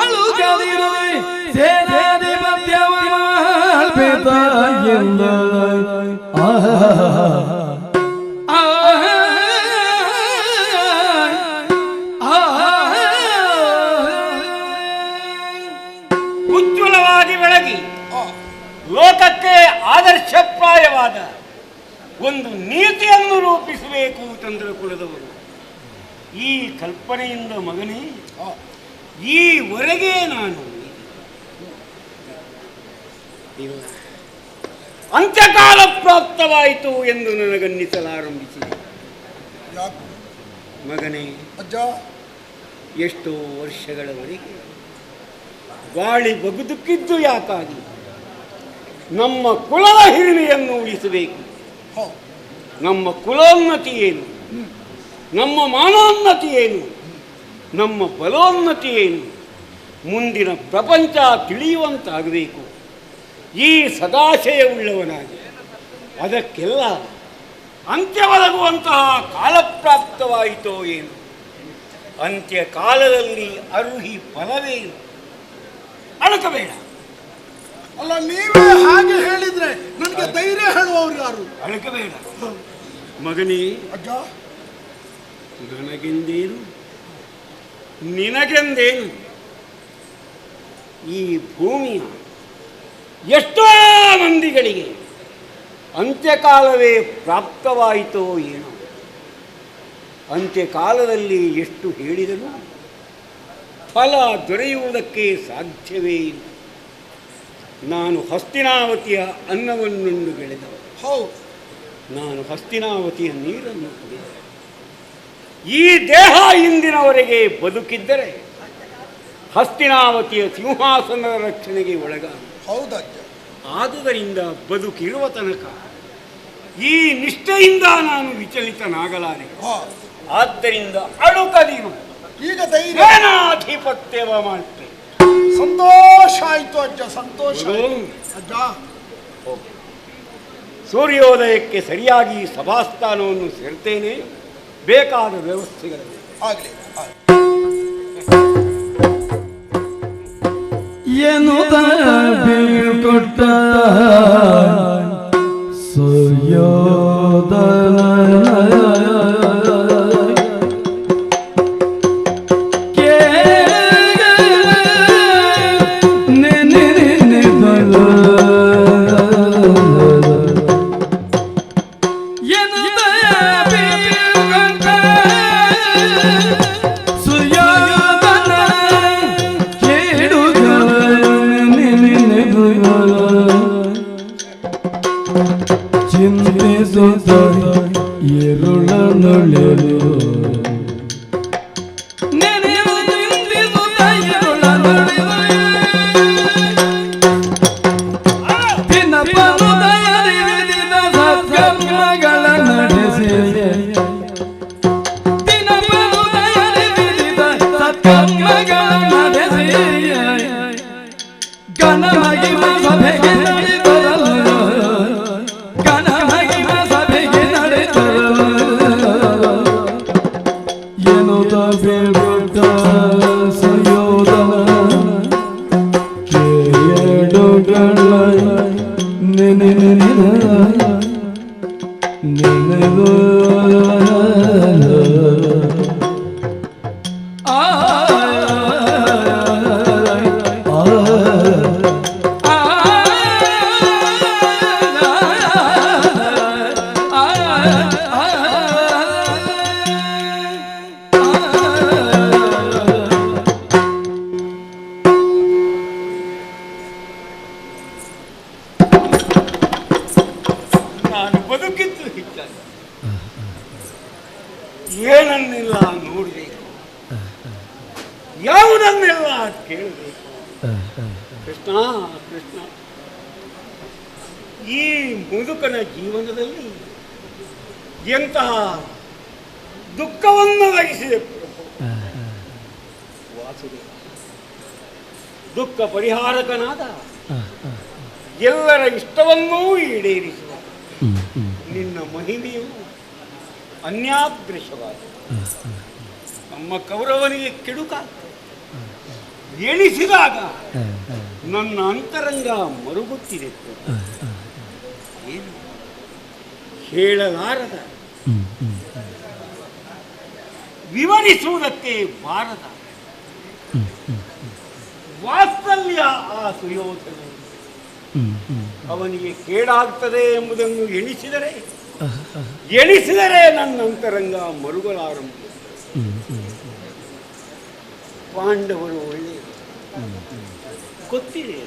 ಅಳುಗದಿರಲಿ ಸೇನೆ ಬಂಧ್ಯವ ತಾಯಂದ ಉಜ್ವಲವಾಗಿ ಬೆಳಗಿ ಲೋಕಕ್ಕೆ ಆದರ್ಶಪ್ರಾಯವಾದ ಒಂದು ನೀತಿಯನ್ನು ರೂಪಿಸಬೇಕು ಚಂದ್ರಕುಲದವರು. ಈ ಕಲ್ಪನೆಯಿಂದ ಮಗನೇ ಈವರೆಗೆ ನಾನು ಅಂತ್ಯಕಾಲ ಪ್ರಾಪ್ತವಾಯಿತು ಎಂದು ನನಗನ್ನಿಸಲಾರಂಭಿಸಿದೆ. ಮಗನೇ, ಅಜ್ಜ, ಎಷ್ಟೋ ವರ್ಷಗಳವರೆಗೆ ಗಾಳಿ ಬಗುದುಕ್ಕಿದ್ದು ಯಾಕಾಗಿ? ನಮ್ಮ ಕುಲದ ಹಿರಿಮೆಯನ್ನು ಉಳಿಸಬೇಕು. ನಮ್ಮ ಕುಲೋನ್ನತಿ ಏನು, ನಮ್ಮ ಮಾನೋನ್ನತಿ ಏನು, ನಮ್ಮ ಬಲೋನ್ನತಿ ಏನು, ಮುಂದಿನ ಪ್ರಪಂಚ ತಿಳಿಯುವಂತಾಗಬೇಕು. ಈ ಸದಾಶಯವುಳ್ಳವನಾಗಿ ಅದಕ್ಕೆಲ್ಲ ಅಂತ್ಯವೊದಗುವಂತಹ ಕಾಲಪ್ರಾಪ್ತವಾಯಿತೋ ಏನು? ಅಂತ್ಯಕಾಲದಲ್ಲಿ ಅರುಹಿ ಫಲವೇನು? ಅಳಕಬೇಡ. ಅಲ್ಲ, ನೀವೇ ಹಾಗೆ ಹೇಳಿದ್ರೆ ನನಗೆ ಧೈರ್ಯ ಹೇಳುವವರು ಯಾರು? ಅಳಕಬೇಡ ಮಗನೇ. ಅಜ್ಜ, ನನಗೆಂದೇನು ನಿನಗೆಂದೇನು? ಈ ಭೂಮಿಯ ಎಷ್ಟೋ ಮಂದಿಗಳಿಗೆ ಅಂತ್ಯಕಾಲವೇ ಪ್ರಾಪ್ತವಾಯಿತೋ ಏನೋ. ಅಂತ್ಯಕಾಲದಲ್ಲಿ ಎಷ್ಟು ಹೇಳಿದರೂ ಫಲ ದೊರೆಯುವುದಕ್ಕೆ ಸಾಧ್ಯವೇ ಇಲ್ಲ. ನಾನು ಹಸ್ತಿನಾವತಿಯ ಅನ್ನವನ್ನುಂಡು ಬೆಳೆದವ. ನಾನು ಹಸ್ತಿನಾವತಿಯ ನೀರನ್ನು ಕುಡಿದ. ಈ ದೇಹ ಇಂದಿನವರೆಗೆ ಬದುಕಿದ್ದರೆ ಹಸ್ತಿನಾವತಿಯ ಸಿಂಹಾಸನದ ರಕ್ಷಣೆಗೆ ಒಳಗಾದ. ಆದುದರಿಂದ ಬದುಕಿರುವ ತನಕ ಈ ನಿಷ್ಠೆಯಿಂದ ನಾನು ವಿಚಲಿತನಾಗಲಾರೆ. ಆದ್ದರಿಂದ ಅಳುಕದಿರು, ಈಗ ಧೈರ್ಯ ಅಧಿಪತ್ಯವ ಮಾಡ್ತೇನೆ. ಸಂತೋಷ ಆಯ್ತು ಅಜ್ಜ, ಸಂತೋಷ ಅಜ್ಜ. ಸೂರ್ಯೋದಯಕ್ಕೆ ಸರಿಯಾಗಿ ಸಭಾಸ್ಥಾನವನ್ನು ಸೇರ್ತೇನೆ. ಬೇಕಾದ ವ್ಯವಸ್ಥೆಗಳಲ್ಲಿ ಆಗಲಿ. ಏನು ಬೀಳ್ಕೊಟ್ಟ ಸೂರ್ಯೋದಯ ಕರ್ಮಗಳ ನಡೆಸಿ ಗಣ ಮಹಿಮ ಸಭೆಗೆ ನಡೆದರಲ್ಲ ಗಣ ಮಹಿಮ ಸಭೆಗೆ ನಡೆದರಲ್ಲ ಎನ್ನುತ್ತ ಬೇಡುತ್ತ ಸಂಯೋಧನ ಕೇಳುಗಳ ನೆನೆದ ನಾನು ಬದುಕಿದ್ದು ಹೆಚ್ಚಾಗಿ ಏನನ್ನೆಲ್ಲ ನೋಡಬೇಕು, ಯಾವುದನ್ನೆಲ್ಲ ಕೇಳಬೇಕು. ಕೃಷ್ಣ ಕೃಷ್ಣ, ಈ ಮುದುಕನ ಜೀವನದಲ್ಲಿ ಎಂತಹ ದುಃಖವನ್ನು ವಹಿಸಿದೆ ವಾಸುದೇವ. ದುಃಖ ಪರಿಹಾರಕನಾದ, ಎಲ್ಲರ ಇಷ್ಟವನ್ನೂ ಈಡೇರಿಸುವ ನಿನ್ನ ಮಹಿಮೆಯು ಅನ್ಯಾದೃಶವಾದ ನಮ್ಮ ಕೌರವನಿಗೆ ಕೆಡುಕಾಗ್ತದೆ. ಎಣಿಸಿದಾಗ ನನ್ನ ಅಂತರಂಗ ಮರುಗುತ್ತಿದೆ. ಏನು ಹೇಳಲಾರದ, ವಿವರಿಸುವುದಕ್ಕೆ ಬಾರದ ವಾತ್ಸಲ್ಯ ಆ ಸುಯೋಧನ. ಅವನಿಗೆ ಕೇಡಾಗ್ತದೆ ಎಂಬುದನ್ನು ಎಣಿಸಿದರೆ ನನ್ನ ಅಂತರಂಗ ಮರುಗಲಾರಂಭ. ಪಾಂಡವರು ಒಳ್ಳೆಯ ಗೊತ್ತಿದೆ,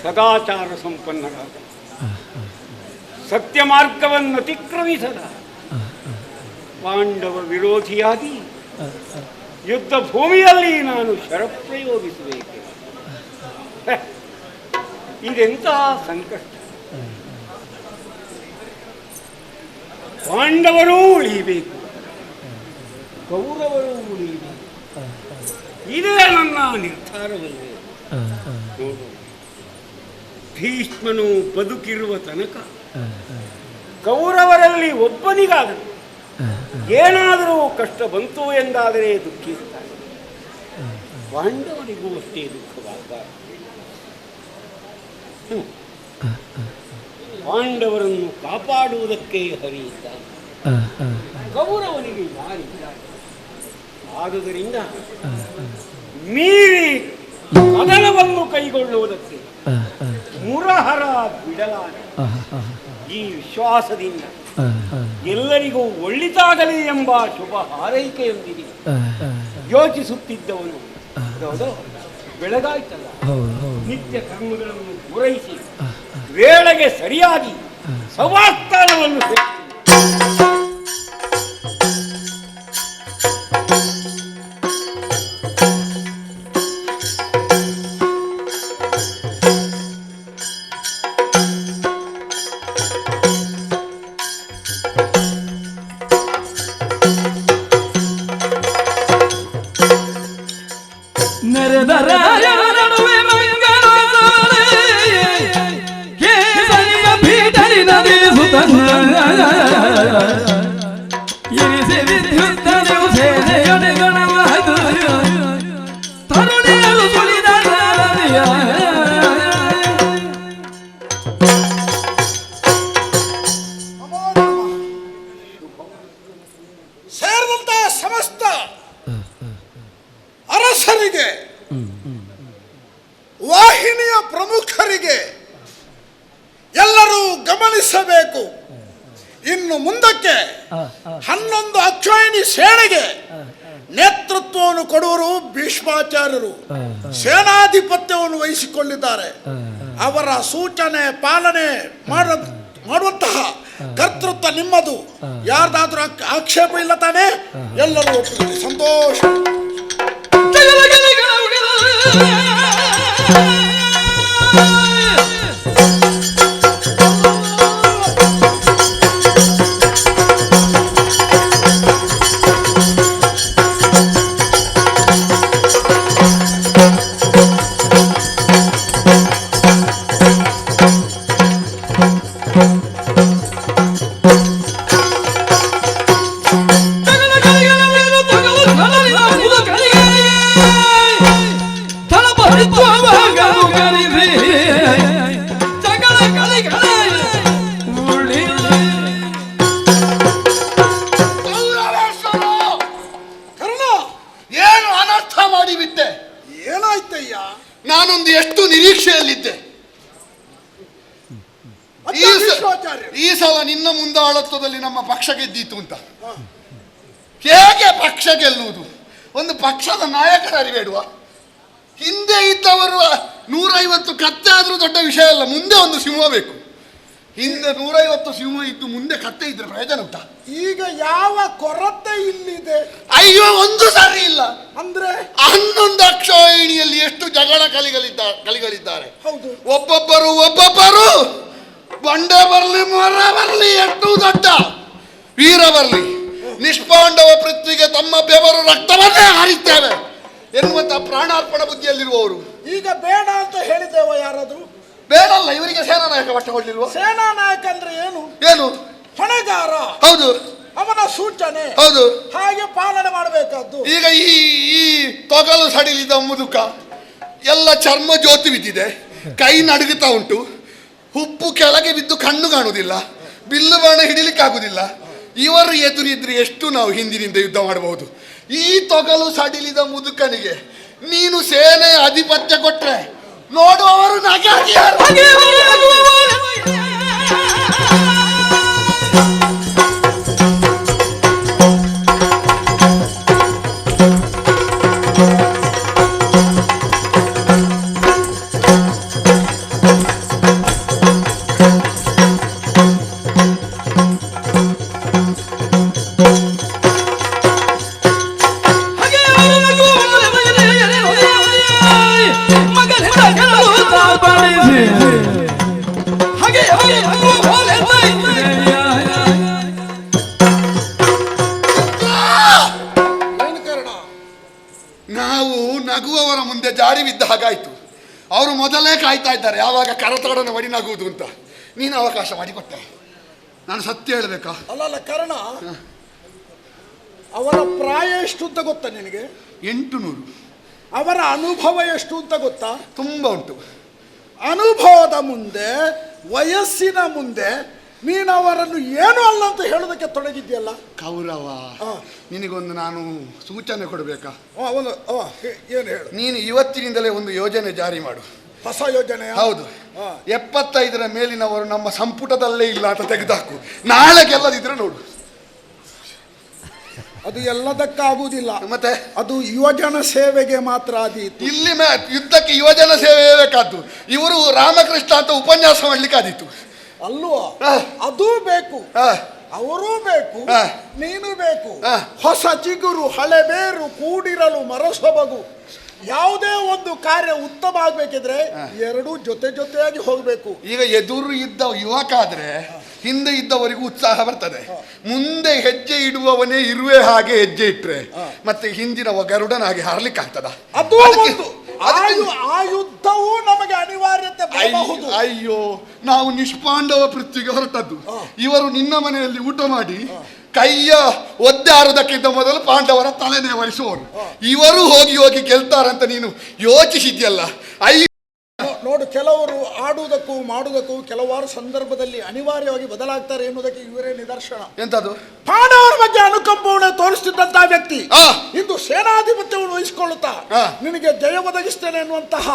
ಸದಾಚಾರ ಸಂಪನ್ನರಾದ, ಸತ್ಯ ಮಾರ್ಗವನ್ನು ಅತಿಕ್ರಮಿಸದ, ಪಾಂಡವ ವಿರೋಧಿಯಾಗಿ ಯುದ್ಧ ಭೂಮಿಯಲ್ಲಿ ನಾನು ಶರಪ್ರಯೋಗಿಸಬೇಕು. ಇದೆಂತಹ ಸಂಕಷ್ಟ. ಪಾಂಡವರೂ ಉಳಿಯಬೇಕು, ಕೌರವರು ಉಳಿಯಬೇಕು. ಇದೇ ನನ್ನ ನಿರ್ಧಾರವಲ್ಲೇ. ನೋಡು, ಭೀಷ್ಮನು ಬದುಕಿರುವ ತನಕ ಕೌರವರಲ್ಲಿ ಒಬ್ಬನಿಗಾದರೂ ಏನಾದರೂ ಕಷ್ಟ ಬಂತು ಎಂದಾದರೆ ದುಃಖಿಸುತ್ತಾರೆ. ಪಾಂಡವನಿಗೂ ಅಷ್ಟೇ ದುಃಖವಾಗಬಾರದು. ಪಾಂಡವರನ್ನು ಕಾಪಾಡುವುದಕ್ಕೆ ಹರಿಯಿದ್ದಾನೆ, ಕೌರವನಿಗೆ ಯಾರಿದ್ದಾರೆ. ಆದುದರಿಂದ ಮೀರಿ ಕದನವನ್ನು ಕೈಗೊಳ್ಳುವುದಕ್ಕೆ ಮುರಹರ ಬಿಡಲಾರೆ. ಈ ವಿಶ್ವಾಸದಿಂದ ಎಲ್ಲರಿಗೂ ಒಳ್ಳಿತಾಗಲಿ ಎಂಬ ಶುಭ ಹಾರೈಕೆಯೊಂದಿಗೆ ಯೋಚಿಸುತ್ತಿದ್ದವನು ಬೆಳಗಾಯ್ತಲ್ಲ, ನಿತ್ಯ ಕರ್ಮಗಳನ್ನು ಪೂರೈಸಿ ವೇಳೆಗೆ ಸರಿಯಾಗಿ ಸವಾಸ್ಥಾನವನ್ನು ಸೇರಿದಂತಹ ಸಮಸ್ತ ಅರಸರಿಗೆ, ವಾಹಿನಿಯ ಪ್ರಮುಖರಿಗೆ ಎಲ್ಲರೂ ಗಮನಿಸಬೇಕು. ಇನ್ನು ಮುಂದಕ್ಕೆ 11 ಅಕ್ಷೋಹಿಣಿ ಸೇನೆಗೆ ನೇತೃತ್ವವನ್ನು ಕೊಡುವರು ಭೀಷ್ಮಾಚಾರ್ಯರು. ಸೇನಾಧಿಪತ್ಯವನ್ನು ವಹಿಸಿಕೊಂಡಿದ್ದಾರೆ. ಅವರ ಸೂಚನೆ ಪಾಲನೆ ಮಾಡುವಂತಹ ಕರ್ತೃತ್ವ ನಿಮ್ಮದು. ಯಾರ್ದಾದ್ರೂ ಆಕ್ಷೇಪ ಇಲ್ಲ ತಾನೆ? ಎಲ್ಲರೂ ಒಪ್ಪಿಕೊಳ್ಳಿ. ಸಂತೋಷ. ನಿನ್ನ ಮುಂದಾಳತ್ವದಲ್ಲಿ ನಮ್ಮ ಪಕ್ಷ ಗೆದ್ದೀತು ಅಂತ. ಹೇಗೆ ಪಕ್ಷ ಗೆಲ್ಲುವುದು? ಒಂದು ಪಕ್ಷದ ನಾಯಕರ ಅರಿಬೇಡುವ? ಹಿಂದೆ ಇದ್ದವರು 150 ಕತ್ತೆ ಆದ್ರೂ ದೊಡ್ಡ ವಿಷಯ ಅಲ್ಲ, ಮುಂದೆ ಒಂದು ಸಿಂಹ ಬೇಕು. ಹಿಂದೆ 150 ಸಿಂಹ ಇದ್ದು ಮುಂದೆ ಕತ್ತೆ ಇದ್ರೆ ಪ್ರಯೋಜನ ಉಂಟಾ? ಈಗ ಯಾವ ಕೊರತೆ ಇಲ್ಲಿದೆ? ಅಯ್ಯೋ, ಒಂದು ಸರಿ ಇಲ್ಲ ಅಂದ್ರೆ 11 ಅಕ್ಷೋಹಿಣಿಯಲ್ಲಿ ಎಷ್ಟು ಜಗಳ ಕಲಿಗಳಿದ್ದಾರೆ. ಹೌದು, ಒಬ್ಬೊಬ್ಬರು ಬಂಡೆ ಬರ್ಲಿ, ಮೊರ ಬರ್ಲಿ, ಎಷ್ಟು ದೊಡ್ಡ ವೀರ ಬರ್ಲಿ, ನಿಷ್ಪಾಂಡವ ಪೃಥ್ವಿಗೆ ತಮ್ಮ ಬೆವರು ರಕ್ತವನ್ನೇ ಹಾರಿದ್ದೇವೆ ಎನ್ನುವಂತ ಪ್ರಾಣಾರ್ಪಣ ಬುದ್ಧಿಯಲ್ಲಿರುವವರು ಈಗ ಬೇಡ ಅಂತ ಹೇಳಿದ್ದೇವ ಯಾರಾದ್ರೂ? ಬೇಡಲ್ಲ, ಇವರಿಗೆ ಸೇನಾ ನಾಯಕ ಪಟ್ಟ ಕೊಡ್ಲಿಲ್ವ? ಸೇನಾ ನಾಯಕ ಅಂದ್ರೆ ಏನು? ಏನು ಹೊಣೆಗಾರ. ಹೌದು, ಅವನ ಸೂಚನೆ ಹೌದು, ಹಾಗೆ ಪಾಲನೆ ಮಾಡಬೇಕಾದ್ದು. ಈಗ ಈ ತೊಗಲು ಸಡಿಲಿದ ಮುದುಕ ಎಲ್ಲ ಚರ್ಮ ಜ್ಯೋತಿ ಬಿದ್ದಿದೆ, ಕೈ ನಡುಗುತ್ತಾ ಉಂಟು, ಉಪ್ಪು ಕೆಳಗೆ ಬಿದ್ದು ಕಣ್ಣು ಕಾಣುವುದಿಲ್ಲ, ಬಿಲ್ಲು ಬಾಣ ಹಿಡಿಲಿಕ್ಕೆ ಆಗುದಿಲ್ಲ. ಇವರು ಎದುರಿದ್ರೆ ಎಷ್ಟು ನಾವು ಹಿಂದಿನಿಂದ ಯುದ್ಧ ಮಾಡಬಹುದು. ಈ ತೊಗಲು ಸಡಿಲಿದ ಮುದುಕನಿಗೆ ನೀನು ಸೇನೆಯ ಆಧಿಪತ್ಯ ಕೊಟ್ರೆ ನೋಡುವವರು ನಗೆ ನಾವು ನಗುವವರ ಮುಂದೆ ಜಾರಿ ಬಿದ್ದ ಹಾಗಾಯ್ತು. ಅವರು ಮೊದಲೇ ಕಾಯ್ತಾ ಇದ್ದಾರೆ ಯಾವಾಗ ಕರತಗಡನ ಮಡಿ ನಗುವುದು ಅಂತ. ನೀನು ಅವಕಾಶ ಮಾಡಿಕೊಟ್ಟೆ. ನಾನು ಸತ್ಯ ಹೇಳಬೇಕಾ? ಅಲ್ಲ ಕರ್ಣ, ಅವರ ಪ್ರಾಯ ಎಷ್ಟು ಅಂತ ಗೊತ್ತಾ ನಿನಗೆ? 800. ಅವರ ಅನುಭವ ಎಷ್ಟು ಅಂತ ಗೊತ್ತಾ? ತುಂಬಾ ಉಂಟು. ಅನುಭವದ ಮುಂದೆ, ವಯಸ್ಸಿನ ಮುಂದೆ ನೀನು ಅವರನ್ನು ಏನು ಅಲ್ಲ ಅಂತ ಹೇಳೋದಕ್ಕೆ ತೊಡಗಿದ್ಯಲ್ಲ. ಕೌರವ, ನಿನಗೊಂದು ನಾನು ಸೂಚನೆ ಕೊಡಬೇಕಾ? ಏನು ಹೇಳು? ನೀನು ಇವತ್ತಿನಿಂದಲೇ ಒಂದು ಯೋಜನೆ ಜಾರಿ ಮಾಡು. ಹೊಸ ಯೋಜನೆ? ಹೌದು. 75ರ ಮೇಲಿನವರು ನಮ್ಮ ಸಂಪುಟದಲ್ಲೇ ಇಲ್ಲ ಅಂತ ತೆಗೆದುಹಾಕು. ನಾಳೆ ಗೆಲ್ಲದಿದ್ರೆ ನೋಡು. ಅದು ಎಲ್ಲದಕ್ಕಾಗುವುದಿಲ್ಲ. ಮತ್ತೆ ಅದು ಯುವಜನ ಸೇವೆಗೆ ಮಾತ್ರ ಆದೀತು. ಇಲ್ಲಿ ಯುದ್ಧಕ್ಕೆ ಯುವಜನ ಸೇವೆ ಬೇಕಾದ್ದು. ಇವರು ರಾಮಕೃಷ್ಣ ಅಂತ ಉಪನ್ಯಾಸ ಮಾಡ್ಲಿಕ್ಕೆ ಆದೀತು ಅಲ್ವಾ? ಅದೂ ಬೇಕು, ಅವರೂ ಬೇಕು, ನೀನು ಬೇಕು. ಹೊಸ ಚಿಗುರು ಹಳೆ ಬೇರು ಕೂಡಿರಲು ಮರಸೊಬಗು. ಯಾವುದೇ ಒಂದು ಕಾರ್ಯ ಉತ್ತಮ ಆಗ್ಬೇಕಿದ್ರೆ ಎರಡೂ ಜೊತೆಯಾಗಿ ಹೋಗ್ಬೇಕು. ಈಗ ಎದುರು ಇದ್ದ ಯುವಕ ಆದ್ರೆ ಹಿಂದೆ ಇದ್ದವರಿಗೂ ಉತ್ಸಾಹ ಬರ್ತದೆ. ಮುಂದೆ ಹೆಜ್ಜೆ ಇಡುವವನೇ ಇರುವೆ ಹಾಗೆ ಹೆಜ್ಜೆ ಇಟ್ರೆ ಮತ್ತೆ ಹಿಂದಿನ ಗರುಡನಾಗಿ ಹಾರ್ಲಿಕ್ಕೆ ಆಗ್ತದ? ಅದು ಆ ಯುದ್ಧವೂ ನಮಗೆ ಅನಿವಾರ್ಯತೆ ಬರಬಹುದು. ಅಯ್ಯೋ, ನಾವು ನಿಷ್ಪಾಂಡವ ಪೃಥ್ವಿಗೆ ಹೊರಟದ್ದು. ಇವರು ನಿನ್ನ ಮನೆಯಲ್ಲಿ ಊಟ ಮಾಡಿ ಕೈಯ ಒದ್ದೆ ಆರುವುದಕ್ಕಿಂತ ಮೊದಲು ಪಾಂಡವರ ತಲೆನೇ ಒರೆಸುವವರು. ಇವರು ಹೋಗಿ ಗೆಲ್ತಾರಂತ ನೀನು ಯೋಚಿಸಿದ್ಯಲ್ಲ? ನೋಡು, ಕೆಲವರು ಆಡುವುದಕ್ಕೂ ಮಾಡುವುದಕ್ಕೂ ಕೆಲವಾರು ಸಂದರ್ಭದಲ್ಲಿ ಅನಿವಾರ್ಯವಾಗಿ ಬದಲಾಗ್ತಾರೆ ಎನ್ನುವುದಕ್ಕೆ ಇವರೇ ನಿದರ್ಶನ. ಎಂತದು? ಪಾಂಡವರ ಬಗ್ಗೆ ಅನುಕಂಪವನ್ನು ತೋರಿಸುತ್ತಿದ್ದಂತಹ ವ್ಯಕ್ತಿ ಇಂದು ಸೇನಾಧಿಪತ್ಯವನ್ನು ವಹಿಸಿಕೊಳ್ಳುತ್ತಾ ನಿನಗೆ ಜಯ ಒದಗಿಸ್ತೇನೆ ಎನ್ನುವಂತಹ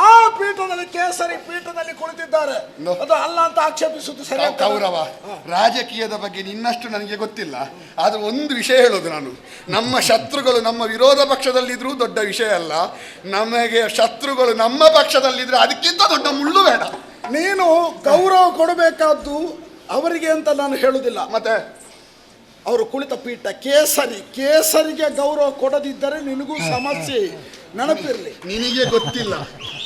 ಆ ಪೀಠದಲ್ಲಿ, ಕೇಸರಿ ಪೀಠದಲ್ಲಿ ಕುಳಿತಿದ್ದಾರೆ. ಅದು ಅಲ್ಲ ಅಂತ ಆಕ್ಷೇಪಿಸುವುದು ಸರಿ? ಕೌರವ, ರಾಜಕೀಯದ ಬಗ್ಗೆ ನಿನ್ನಷ್ಟು ನನಗೆ ಗೊತ್ತಿಲ್ಲ. ಆದ್ರೆ ಒಂದು ವಿಷಯ ಹೇಳೋದು ನಾನು, ನಮ್ಮ ಶತ್ರುಗಳು ನಮ್ಮ ವಿರೋಧ ಪಕ್ಷದಲ್ಲಿದ್ರೂ ದೊಡ್ಡ ವಿಷಯ ಅಲ್ಲ. ನಮಗೆ ಶತ್ರುಗಳು ನಮ್ಮ ಪಕ್ಷದಲ್ಲಿದ್ರೆ ಅದಕ್ಕಿಂತ ದೊಡ್ಡ ಮುಳ್ಳು ಬೇಡ. ನೀನು ಗೌರವ ಕೊಡಬೇಕಾದ್ದು ಅವರಿಗೆ ಅಂತ ನಾನು ಹೇಳುದಿಲ್ಲ. ಮತ್ತೆ ಅವರು ಕುಳಿತ ಪೀಠ ಕೇಸರಿಗೆ ಗೌರವ ಕೊಡದಿದ್ದರೆ ನಿನಗೂ ಸಮಸ್ಯೆ. ನೆನಪಿರ್ಲಿ, ನಿನಗೆ ಗೊತ್ತಿಲ್ಲ,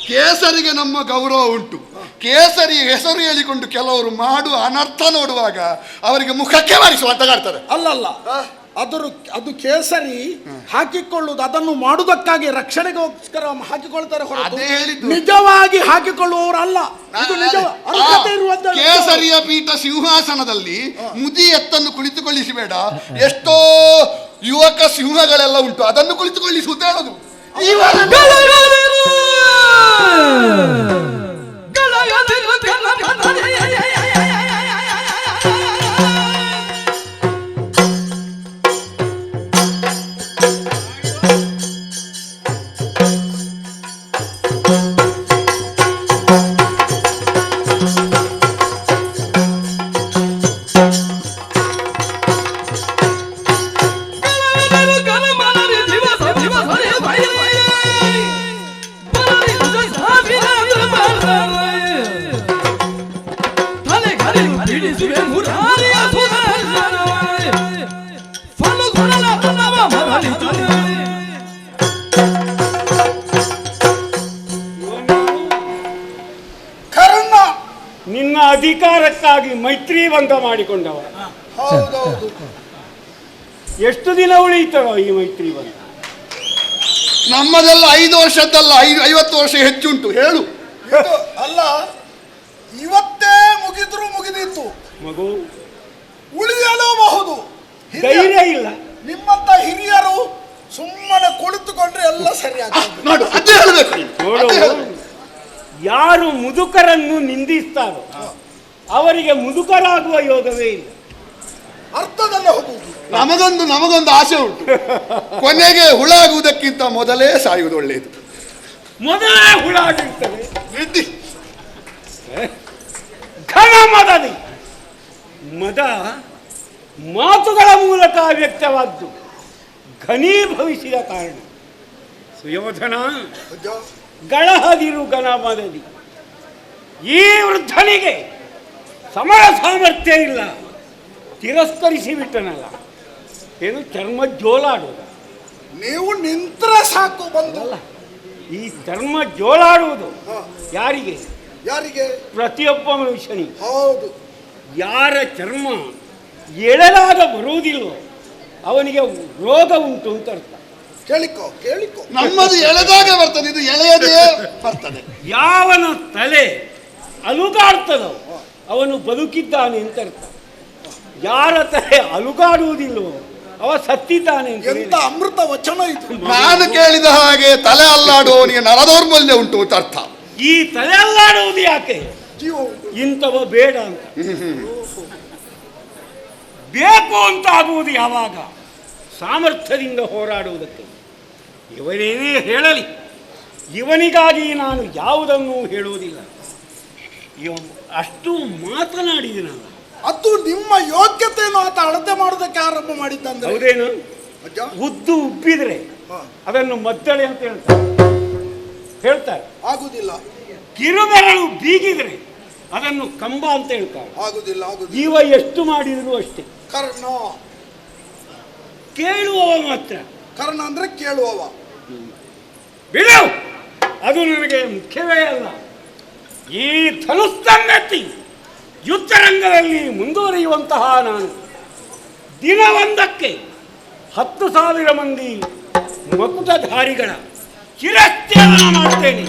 ಕೇಸರಿಗೆ ನಮ್ಮ ಗೌರವ ಉಂಟು. ಕೇಸರಿ ಹೆಸರು ಹೇಳಿಕೊಂಡು ಕೆಲವರು ಮಾಡುವ ಅನರ್ಥ ನೋಡುವಾಗ ಅವರಿಗೆ ಮುಖಕ್ಕೆ ಬಾರಿಸುವಂತ ಕಾಡ್ತಾರೆ. ಅಲ್ಲಲ್ಲ, ಅದು ಕೇಸರಿ ಹಾಕಿಕೊಳ್ಳುವುದು, ಅದನ್ನು ಮಾಡುವುದಕ್ಕಾಗಿ ರಕ್ಷಣೆಗೋಸ್ಕರ ಹಾಕಿಕೊಳ್ತಾರೆ ಹೊರತು ನಿಜವಾಗಿ ಹಾಕಿಕೊಳ್ಳುವವರು ಅಲ್ಲ. ಕೇಸರಿಯ ಪೀಠ ಸಿಂಹಾಸನದಲ್ಲಿ ಮುದಿ ಎತ್ತನ್ನು ಕುಳಿತುಕೊಳ್ಳಿಸಬೇಡ. ಎಷ್ಟೋ ಯುವಕ ಸಿಂಹಗಳೆಲ್ಲ ಉಂಟು, ಅದನ್ನು ಕುಳಿತುಕೊಳ್ಳಿಸುತ್ತ ಹೇಳೋದು. ಅಧಿಕಾರಕ್ಕಾಗಿ ಮೈತ್ರಿ ಭಂಗ ಮಾಡಿಕೊಂಡವ. ಹೌದೌದು. ಎಷ್ಟು ದಿನ ಉಳಿಯುತ್ತೋ ಈ ಮೈತ್ರಿ ಭಂಗ? ನಮ್ಮದೆಲ್ಲ 5 ವರ್ಷದ್ದಲ್ಲ, 50 ವರ್ಷ ಹೆಚ್ಚುಂಟು. ಹೇಳು. ಇದು ಅಲ್ಲ, ಇವತ್ತೇ ಮುಗಿದ್ರು ಮುಗಿದಿತ್ತು, ಮಗು ಉಳಿಯಲೂಬಹುದು. ಧೈರ್ಯ ಇಲ್ಲ. ನಿಮ್ಮಂತ ಹಿರಿಯರು ಸುಮ್ಮನೆ ಕುಳಿತುಕೊಂಡ್ರೆ ಎಲ್ಲ ಸರಿ ಆಗ್ತದೆ. ನೋಡು, ಅದೇ ಹೇಳ್ಬೇಕು ನೀನು. ನೋಡು, ಯಾರು ಮುದುಕರನ್ನು ನಿಂದಿಸ್ತಾರೋ ಅವರಿಗೆ ಮುದುಕರಾಗುವ ಯೋಗವೇ ಇಲ್ಲ. ಅರ್ಥದಲ್ಲೇ ಹೋಗುವುದು. ನಮಗೊಂದು ಆಸೆ ಉಂಟು, ಕೊನೆಗೆ ಹುಳ ಆಗುವುದಕ್ಕಿಂತ ಮೊದಲೇ ಸಾಯುವುದು ಒಳ್ಳೆಯದು. ಮೊದಲೇ ಹುಳ ಆಗಿರ್ತದೆ. ರೆಡ್ಡಿ ಘನ ಮದದಿ ಮದ ಮಾತುಗಳ ಮೂಲಕ ವ್ಯಕ್ತವಾದ್ದು ಘನೀಭವಿಸಿದ ಕಾರಣ ಸುಯೋಧನ ಗಳಹದಿರು ಘನ ಮದದಿ. ಈ ವೃದ್ಧನಿಗೆ ಸಮರ ಸಾಮರ್ಥ್ಯ ಇಲ್ಲ, ತಿರಸ್ಕರಿಸಿ ಬಿಟ್ಟನಲ್ಲ. ಏನು ಚರ್ಮ ಜೋಲಾಡುವುದು? ನೀವು ನಿಂತ್ರೆ ಸಾಕು ಬಂದಲ್ಲ. ಈ ಚರ್ಮ ಜೋಲಾಡುವುದು ಯಾರಿಗೆ? ಯಾರಿಗೆ? ಪ್ರತಿಯೊಬ್ಬ ಮನುಷ್ಯನಿಗೆ. ಹೌದು. ಯಾರ ಚರ್ಮ ಎಳೆದಾಗ ಬರುವುದಿಲ್ಲೋ ಅವನಿಗೆ ರೋಗ ಉಂಟು ಅಂತ ಅರ್ಥ. ಕೇಳಿಕೋ. ನಮ್ಮದು ಎಳೆದಾಗ ಬರ್ತದೆ, ಇದು ಎಳೆಯದೇ ಬರ್ತದೆ. ಯಾವನ ತಲೆ ಅಲುಗಾಡ್ತದೋ ಅವನು ಬದುಕಿದ್ದಾನೆ ಅಂತ ಅರ್ಥ. ಯಾರ ತಲೆ ಅಲುಗಾಡುವುದಿಲ್ಲವೋ ಅವ ಸತ್ತಿದ್ದಾನೆ ಅಂತ. ಎಂತ ಅಮೃತ ವಚನ ಇದು. ನಾನು ಕೇಳಿದ ಹಾಗೆ ತಲೆ ಅಲ್ಲಾಡುವವನಿಗೆ ನರದೌರ್ಬಲ್ಯ ಉಂಟು ಅಂತ ಅರ್ಥ. ಈ ತಲೆ ಅಲ್ಲಾಡುವುದು ಯಾಕೆ? ಇಂಥವ ಬೇಡ ಅಂತ. ಬೇಕು ಅಂತ ಆಗುವುದು ಯಾವಾಗ? ಸಾಮರ್ಥ್ಯದಿಂದ ಹೋರಾಡುವುದಕ್ಕೆ. ಇವನೇನೇ ಹೇಳಲಿ, ಇವನಿಗಾಗಿ ನಾನು ಯಾವುದನ್ನು ಹೇಳುವುದಿಲ್ಲ. ಅಷ್ಟು ಮಾತನಾಡಿದನಲ್ಲ, ಅದು ನಿಮ್ಮ ಯೋಗ್ಯತೆಯನ್ನು ಆತ ಅಳತೆ ಮಾಡೋದಕ್ಕೆ ಆರಂಭ ಮಾಡಿದ್ದಂದ್ರೆ. ಹೌದೇನು? ಉದ್ದು ಉಬ್ಬಿದ್ರೆ ಅದನ್ನು ಮದ್ದಳೆ ಅಂತ ಹೇಳ್ತಾರೆ. ಆಗುದಿಲ್ಲ. ಕಿರುಬೆರಳು ಬೀಗಿದ್ರೆ ಅದನ್ನು ಕಂಬ ಅಂತ ಹೇಳ್ತಾರೆ. ಆಗುದಿಲ್ಲ. ಜೀವ ಎಷ್ಟು ಮಾಡಿದ್ರು ಅಷ್ಟೇ. ಕರ್ಣ ಕೇಳುವವ ಮಾತ್ರ. ಕರ್ಣ ಅಂದ್ರೆ ಕೇಳುವವ. ಬಿಡು, ಅದು ನನಗೆ ಮುಖ್ಯವೇ ಅಲ್ಲ. ಈ ಧನುಸ್ತಂಗತಿ ಯುದ್ಧರಂಗದಲ್ಲಿ ಮುಂದುವರಿಯುವಂತಹ ನಾನು ದಿನವೊಂದಕ್ಕೆ 10,000 ಮಂದಿ ಮಕುಟಧಾರಿಗಳ ಶಿರಚ್ಛೇದನ ಮಾಡುತ್ತೇನೆ.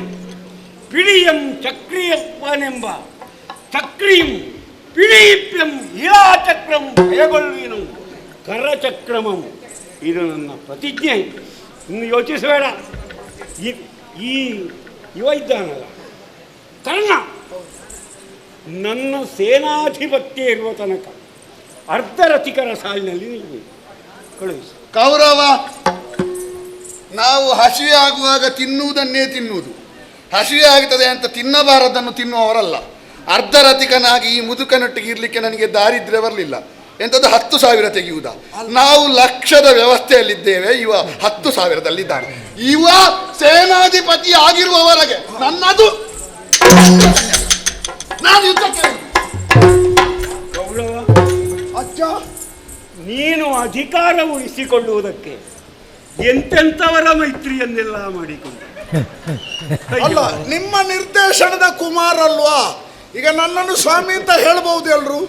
ಪಿಳಿಯಂ ಚಕ್ರಿಯಪ್ಪನೆಂಬ ಚಕ್ರಿಯಂ ಪಿಳಿಯಿಪ್ಯಂ ಇಲಾಚಕ್ರಂ ಭಯಗೊಳ್ಳುವಿನು ಕರಚಕ್ರಮಂ. ಇದು ನನ್ನ ಪ್ರತಿಜ್ಞೆ. ಇನ್ನು ಯೋಚಿಸಬೇಡ. ಇವ ಇದ್ದಾನಲ್ಲ ಕರ್ಣ, ನನ್ನ ಸೇನಾಧಿಪತ್ಯ ಇರುವ ತನಕ ಅರ್ಧರಥಿಕರ ಸಾಲಿನಲ್ಲಿ ನಿಲ್ಲಬೇಕು. ಕಳುಹಿಸಿ. ಕೌರವ, ನಾವು ಹಸಿವೆ ಆಗುವಾಗ ತಿನ್ನುವುದನ್ನೇ ತಿನ್ನುವುದು. ಹಸಿವೆ ಆಗ್ತದೆ ಅಂತ ತಿನ್ನಬಾರದನ್ನು ತಿನ್ನುವವರಲ್ಲ. ಅರ್ಧರಥಿಕನಾಗಿ ಈ ಮುದುಕನೊಟ್ಟಿಗೆ ಇರಲಿಕ್ಕೆ ನನಗೆ ದಾರಿದ್ರ್ಯ ಬರಲಿಲ್ಲ. ಎಂಥದ್ದು 10,000 ತೆಗೆಯುವುದ? ನಾವು ಲಕ್ಷದ ವ್ಯವಸ್ಥೆಯಲ್ಲಿದ್ದೇವೆ, ಇವ 10,000ದಲ್ಲಿದ್ದಾನೆ. ಇವ ಸೇನಾಧಿಪತಿ ಆಗಿರುವವರೆಗೆ ನನ್ನದು ನಾನು ಯುದ್ಧಕ್ಕೆ. ಗೌರವ, ಅಜ್ಜ, ನೀನು ಅಧಿಕಾರ ಉಳಿಸಿಕೊಳ್ಳುವುದಕ್ಕೆ ಎಂತೆಂಥವರ ಮೈತ್ರಿಯನ್ನೆಲ್ಲ ಮಾಡಿಕೊಂಡು. ಅಲ್ಲ, ನಿಮ್ಮ ನಿರ್ದೇಶನದ ಕುಮಾರ್ ಅಲ್ವಾ? ಈಗ ನನ್ನನ್ನು ಸ್ವಾಮಿ ಅಂತ ಹೇಳ್ಬಹುದು ಎಲ್ರು.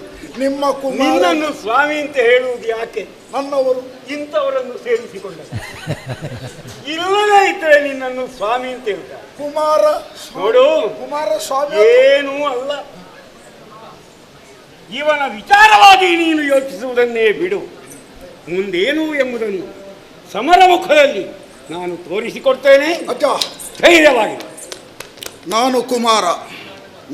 ನಿಮ್ಮ ಕುಮಾರ್. ನಿನ್ನನ್ನು ಸ್ವಾಮಿ ಅಂತ ಹೇಳುವುದು ಯಾಕೆ? ನನ್ನವರು ಇಂಥವರನ್ನು ಸೇರಿಸಿಕೊಂಡ. ಇಲ್ಲದೇ ಇದ್ರೆ ನಿನ್ನನ್ನು ಸ್ವಾಮಿ ಅಂತ ಹೇಳ್ತಾರೆ. ಕುಮಾರ ನೋಡು, ಕುಮಾರ ಸ್ವಾಮಿ ಏನೂ ಅಲ್ಲ. ಇವನ ವಿಚಾರವಾಗಿ ನೀನು ಯೋಚಿಸುವುದನ್ನೇ ಬಿಡು. ಮುಂದೇನು ಎಂಬುದನ್ನು ಸಮರ ಮುಖದಲ್ಲಿ ನಾನು ತೋರಿಸಿಕೊಡ್ತೇನೆ. ಅಜ್ಜ, ಧೈರ್ಯವಾಗಿ. ನಾನು ಕುಮಾರ,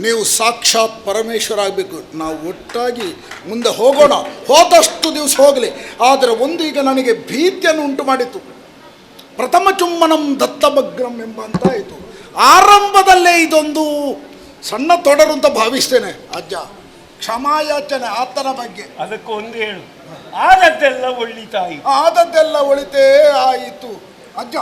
ನೀವು ಸಾಕ್ಷಾತ್ ಪರಮೇಶ್ವರ ಆಗಬೇಕು. ನಾವು ಒಟ್ಟಾಗಿ ಮುಂದೆ ಹೋಗೋಣ. ಹೋದಷ್ಟು ದಿವಸ ಹೋಗಲಿ. ಆದರೆ ಒಂದು ಈಗ ನನಗೆ ಭೀತಿಯನ್ನು ಉಂಟು ಮಾಡಿತು. ಪ್ರಥಮ ಚುಮ್ಮನಂ ದತ್ತಭಗ್ರಂ ಎಂಬ ಅಂತ ಆಯಿತು. ಆರಂಭದಲ್ಲೇ ಇದೊಂದು ಸಣ್ಣ ತೊಡರು ಅಂತ ಭಾವಿಸ್ತೇನೆ. ಅಜ್ಜ, ಕ್ಷಮಾಯಾಚನೆ ಆತನ ಬಗ್ಗೆ. ಅದಕ್ಕೆ ಒಂದು ಹೇಳು, ಆದದ್ದೆಲ್ಲ ಒಳ್ಳಿತಾಯಿ. ಆದದ್ದೆಲ್ಲ ಒಳಿತೇ ಆಯಿತು. ಅಜ್ಜ,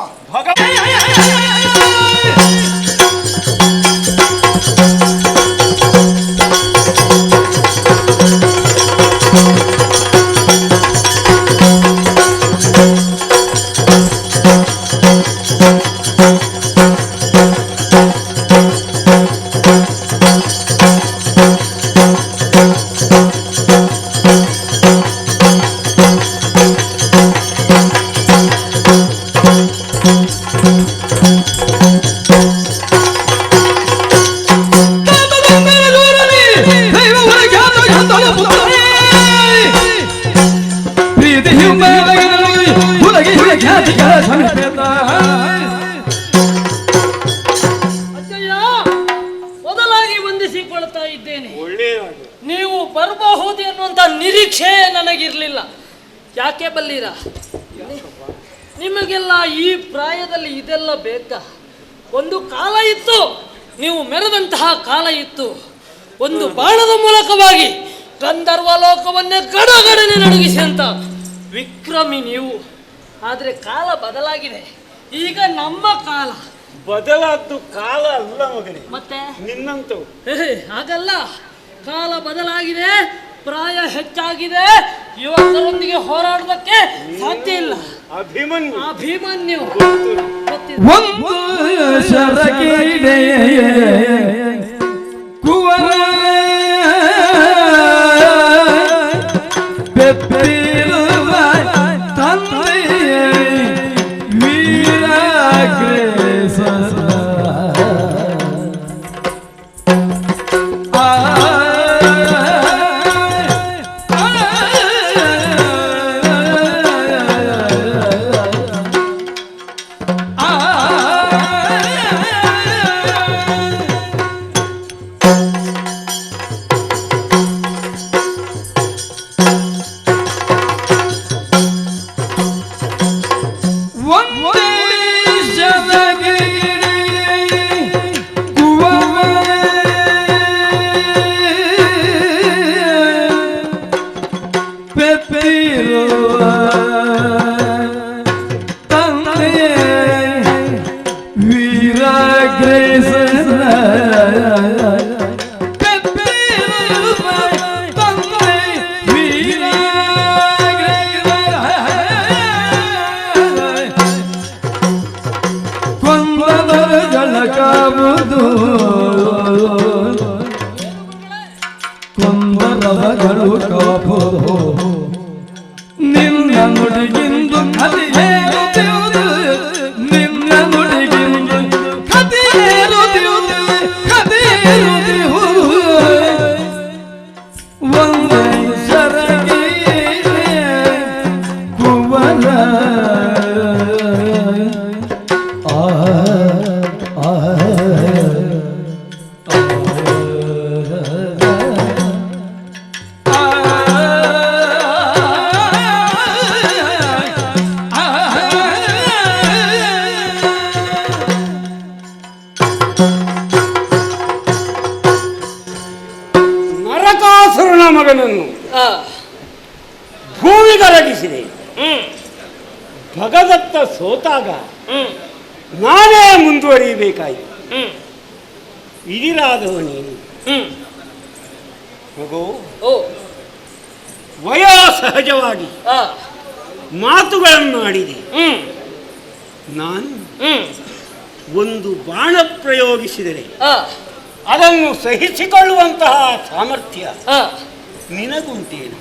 ಬಲ್ಲಿರ? ನಿಮಗೆಲ್ಲ ಈ ಪ್ರಾಯದಲ್ಲಿ ಇದೆಲ್ಲ ಬೇಕಾ? ಒಂದು ಕಾಲ ಇತ್ತು, ನೀವು ಮೆರೆದಂತಹ ಕಾಲ ಇತ್ತು. ಒಂದು ಬಾಣದ ಮೂಲಕವಾಗಿ ಗಂಧರ್ವ ಲೋಕವನ್ನೇ ಗಡಗಡನೆ ನಡುಗಿಸಿದಂತ ವಿಕ್ರಮಿ ನೀವು. ಆದರೆ ಕಾಲ ಬದಲಾಗಿದೆ, ಈಗ ನಮ್ಮ ಕಾಲ. ಬದಲಾದ್ದು ಕಾಲ ಅಲ್ಲ ಮಗನೇ, ಮತ್ತೆ ನಿನ್ನಂತವು. ಹಾಗಲ್ಲ, ಕಾಲ ಬದಲಾಗಿದೆ, ಪ್ರಾಯ ಹೆಚ್ಚಾಗಿದೆ, ಯುವಕರೊಂದಿಗೆ ಹೋರಾಡೋದಕ್ಕೆ ಸಾಧ್ಯ ಇಲ್ಲ. ಅಭಿಮನ್ಯು ಒಂದು ಶರಕಿಡೆ ಕುವರ ಬೆಪ್ಪಿರುವ ತಂದೆ ವೀರಾಗ್ರೇಸರ ಕೊಂದರವಗಳು ಕಾಪುದು ನಿನ್ನ ನುಡಿಗಿಂದು ಕಥೆಯೇರುವುದು, ನಿನ್ನ ನುಡಿಗಿಂದು ಕಥೆಯೇರುವುದು, ಕಥೆಯೇರುವುದು. ಒಂದು ಸರಗಿ ಕುವರ ನರಕಾಸುರನ ಮಗನನ್ನು ಭೂಮಿಗರಗಿಸಿದೆ. ಭಗದತ್ತ ಸೋತಾಗ ನಾನೇ ಮುಂದುವರಿಯಬೇಕಾಯಿತು. ಇದಿರಾದವ ನೀನು ಮಗು, ವಯೋಸಹಜವಾಗಿ ಮಾತುಗಳನ್ನು ಆಡಿದೆ. ನಾನು ಒಂದು ಬಾಣ ಪ್ರಯೋಗಿಸಿದರೆ ಅದನ್ನು ಸಹಿಸಿಕೊಳ್ಳುವಂತಹ ಸಾಮರ್ಥ್ಯ ನಿನಗುಂಟೇನು?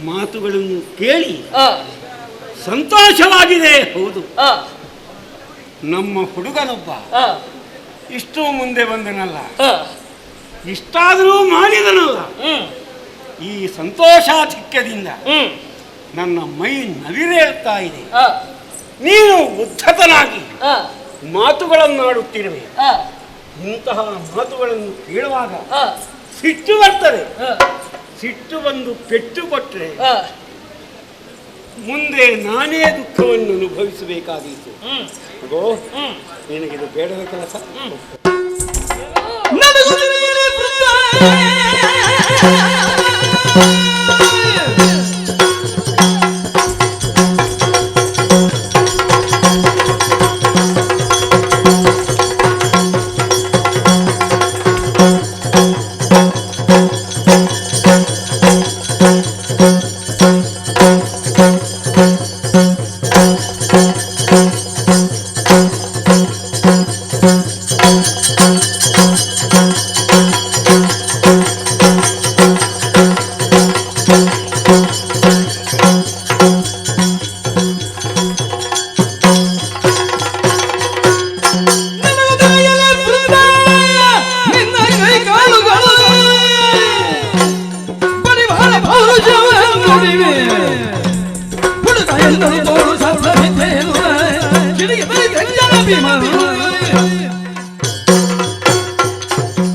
ಮಾತುಗಳನ್ನು ಕೇಳಿ ಸಂತೋಷವಾಗಿದೆ. ಹೌದು, ನಮ್ಮ ಹುಡುಗನೊಬ್ಬ ಇಷ್ಟು ಮುಂದೆ ಬಂದನಲ್ಲ, ಇಷ್ಟಾದರೂ ಮಾಡಿದನಲ್ಲ. ಈ ಸಂತೋಷಾಧಿಕ್ಯದಿಂದ ನನ್ನ ಮೈ ನವಿರೇಳ್ತಾ ಇದೆ. ನೀನು ಉದ್ಧತನಾಗಿ ಮಾತುಗಳನ್ನಾಡುತ್ತಿರುವೆ. ಇಂತಹ ಮಾತುಗಳನ್ನು ಕೇಳುವಾಗ ಸಿಟ್ಟು ಬರ್ತದೆ. ಸಿಟ್ಟು ಬಂದು ಪೆಟ್ಟು ಕೊಟ್ಟರೆ ಮುಂದೆ ನಾನೇ ದುಃಖವನ್ನು ಅನುಭವಿಸಬೇಕಾದೀತು. ಅಗೋ, ನಿನಗಿದು ಬೇಡದ ಕೆಲಸ.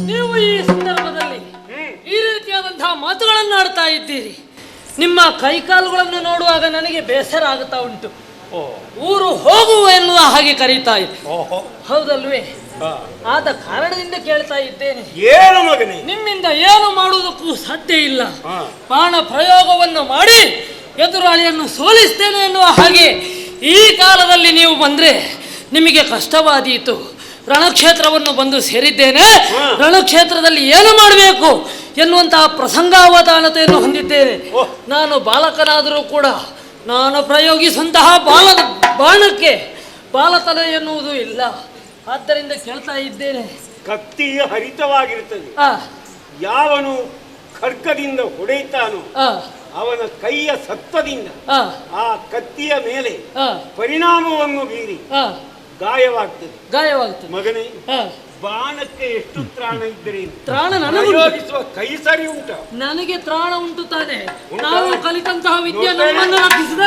ನೀವು ಈ ಸಂದರ್ಭದಲ್ಲಿ ಈ ರೀತಿಯಾದಂತಹ ಮಾತುಗಳನ್ನು ಆಡ್ತಾ ಇದ್ದೀರಿ. ನಿಮ್ಮ ಕೈಕಾಲುಗಳನ್ನು ನೋಡುವಾಗ ನನಗೆ ಬೇಸರ ಆಗುತ್ತಾ ಉಂಟು. ಊರು ಹೋಗುವ ಎನ್ನುವ ಹಾಗೆ ಕರೀತಾ ಇದೆ. ಹೌದಲ್ವೇ? ಆದ ಕಾರಣದಿಂದ ಕೇಳ್ತಾ ಇದ್ದೇನೆ. ಏನು ಮಗನೇ, ನಿಮ್ಮಿಂದ ಏನು ಮಾಡುವುದಕ್ಕೂ ಸಾಧ್ಯ ಇಲ್ಲ. ಬಾಣ ಪ್ರಯೋಗವನ್ನು ಮಾಡಿ ಎದುರಾಳಿಯನ್ನು ಸೋಲಿಸ್ತೇನೆ ಎನ್ನುವ ಹಾಗೆ ಈ ಕಾಲದಲ್ಲಿ ನೀವು ಬಂದ್ರೆ ನಿಮಗೆ ಕಷ್ಟವಾದೀತು. ರಣಕ್ಷೇತ್ರವನ್ನು ಬಂದು ಸೇರಿದ್ದೇನೆ. ರಣಕ್ಷೇತ್ರದಲ್ಲಿ ಏನು ಮಾಡಬೇಕು ಎನ್ನುವಂತಹ ಪ್ರಸಂಗಾವಧಾನತೆಯನ್ನು ಹೊಂದಿದ್ದೇನೆ. ನಾನು ಬಾಲಕನಾದರೂ ಕೂಡ ನಾನು ಪ್ರಯೋಗಿಸುವಂತಹ ಬಾಣಕ್ಕೆ ಬಾಲತಲೆ ಎನ್ನುವುದು ಇಲ್ಲ. ಆದ್ದರಿಂದ ಕೇಳ್ತಾ ಇದ್ದೇನೆ. ಕತ್ತಿಯ ಹರಿತವಾಗಿರುತ್ತದೆ. ಯಾವನು ಖಡ್ಗದಿಂದ ಹೊಡೆಯುತ್ತಾನೋ ಅವನ ಕೈಯ ಸತ್ವದಿಂದ ಆ ಕತ್ತಿಯ ಮೇಲೆ ಪರಿಣಾಮವನ್ನು ಬೀರಿ ಗಾಯವಾಗ್ತದೆ. ಮಗನೇ, ಬಾಣಕ್ಕೆ ಎಷ್ಟು ತ್ರಾಣ ಇದ್ದರೆ ತ್ರಾಣ ಪ್ರಯೋಗಿಸುವ ಕೈ ಸರಿ ಉಂಟ? ನನಗೆ ತ್ರಾಣ ಉಂಟು ತಾನೆ. ನಾವು ಕಲಿತಂತಹ ವಿದ್ಯೆ ನಮ್ಮನ್ನು ರಕ್ಷಿಸಿದ.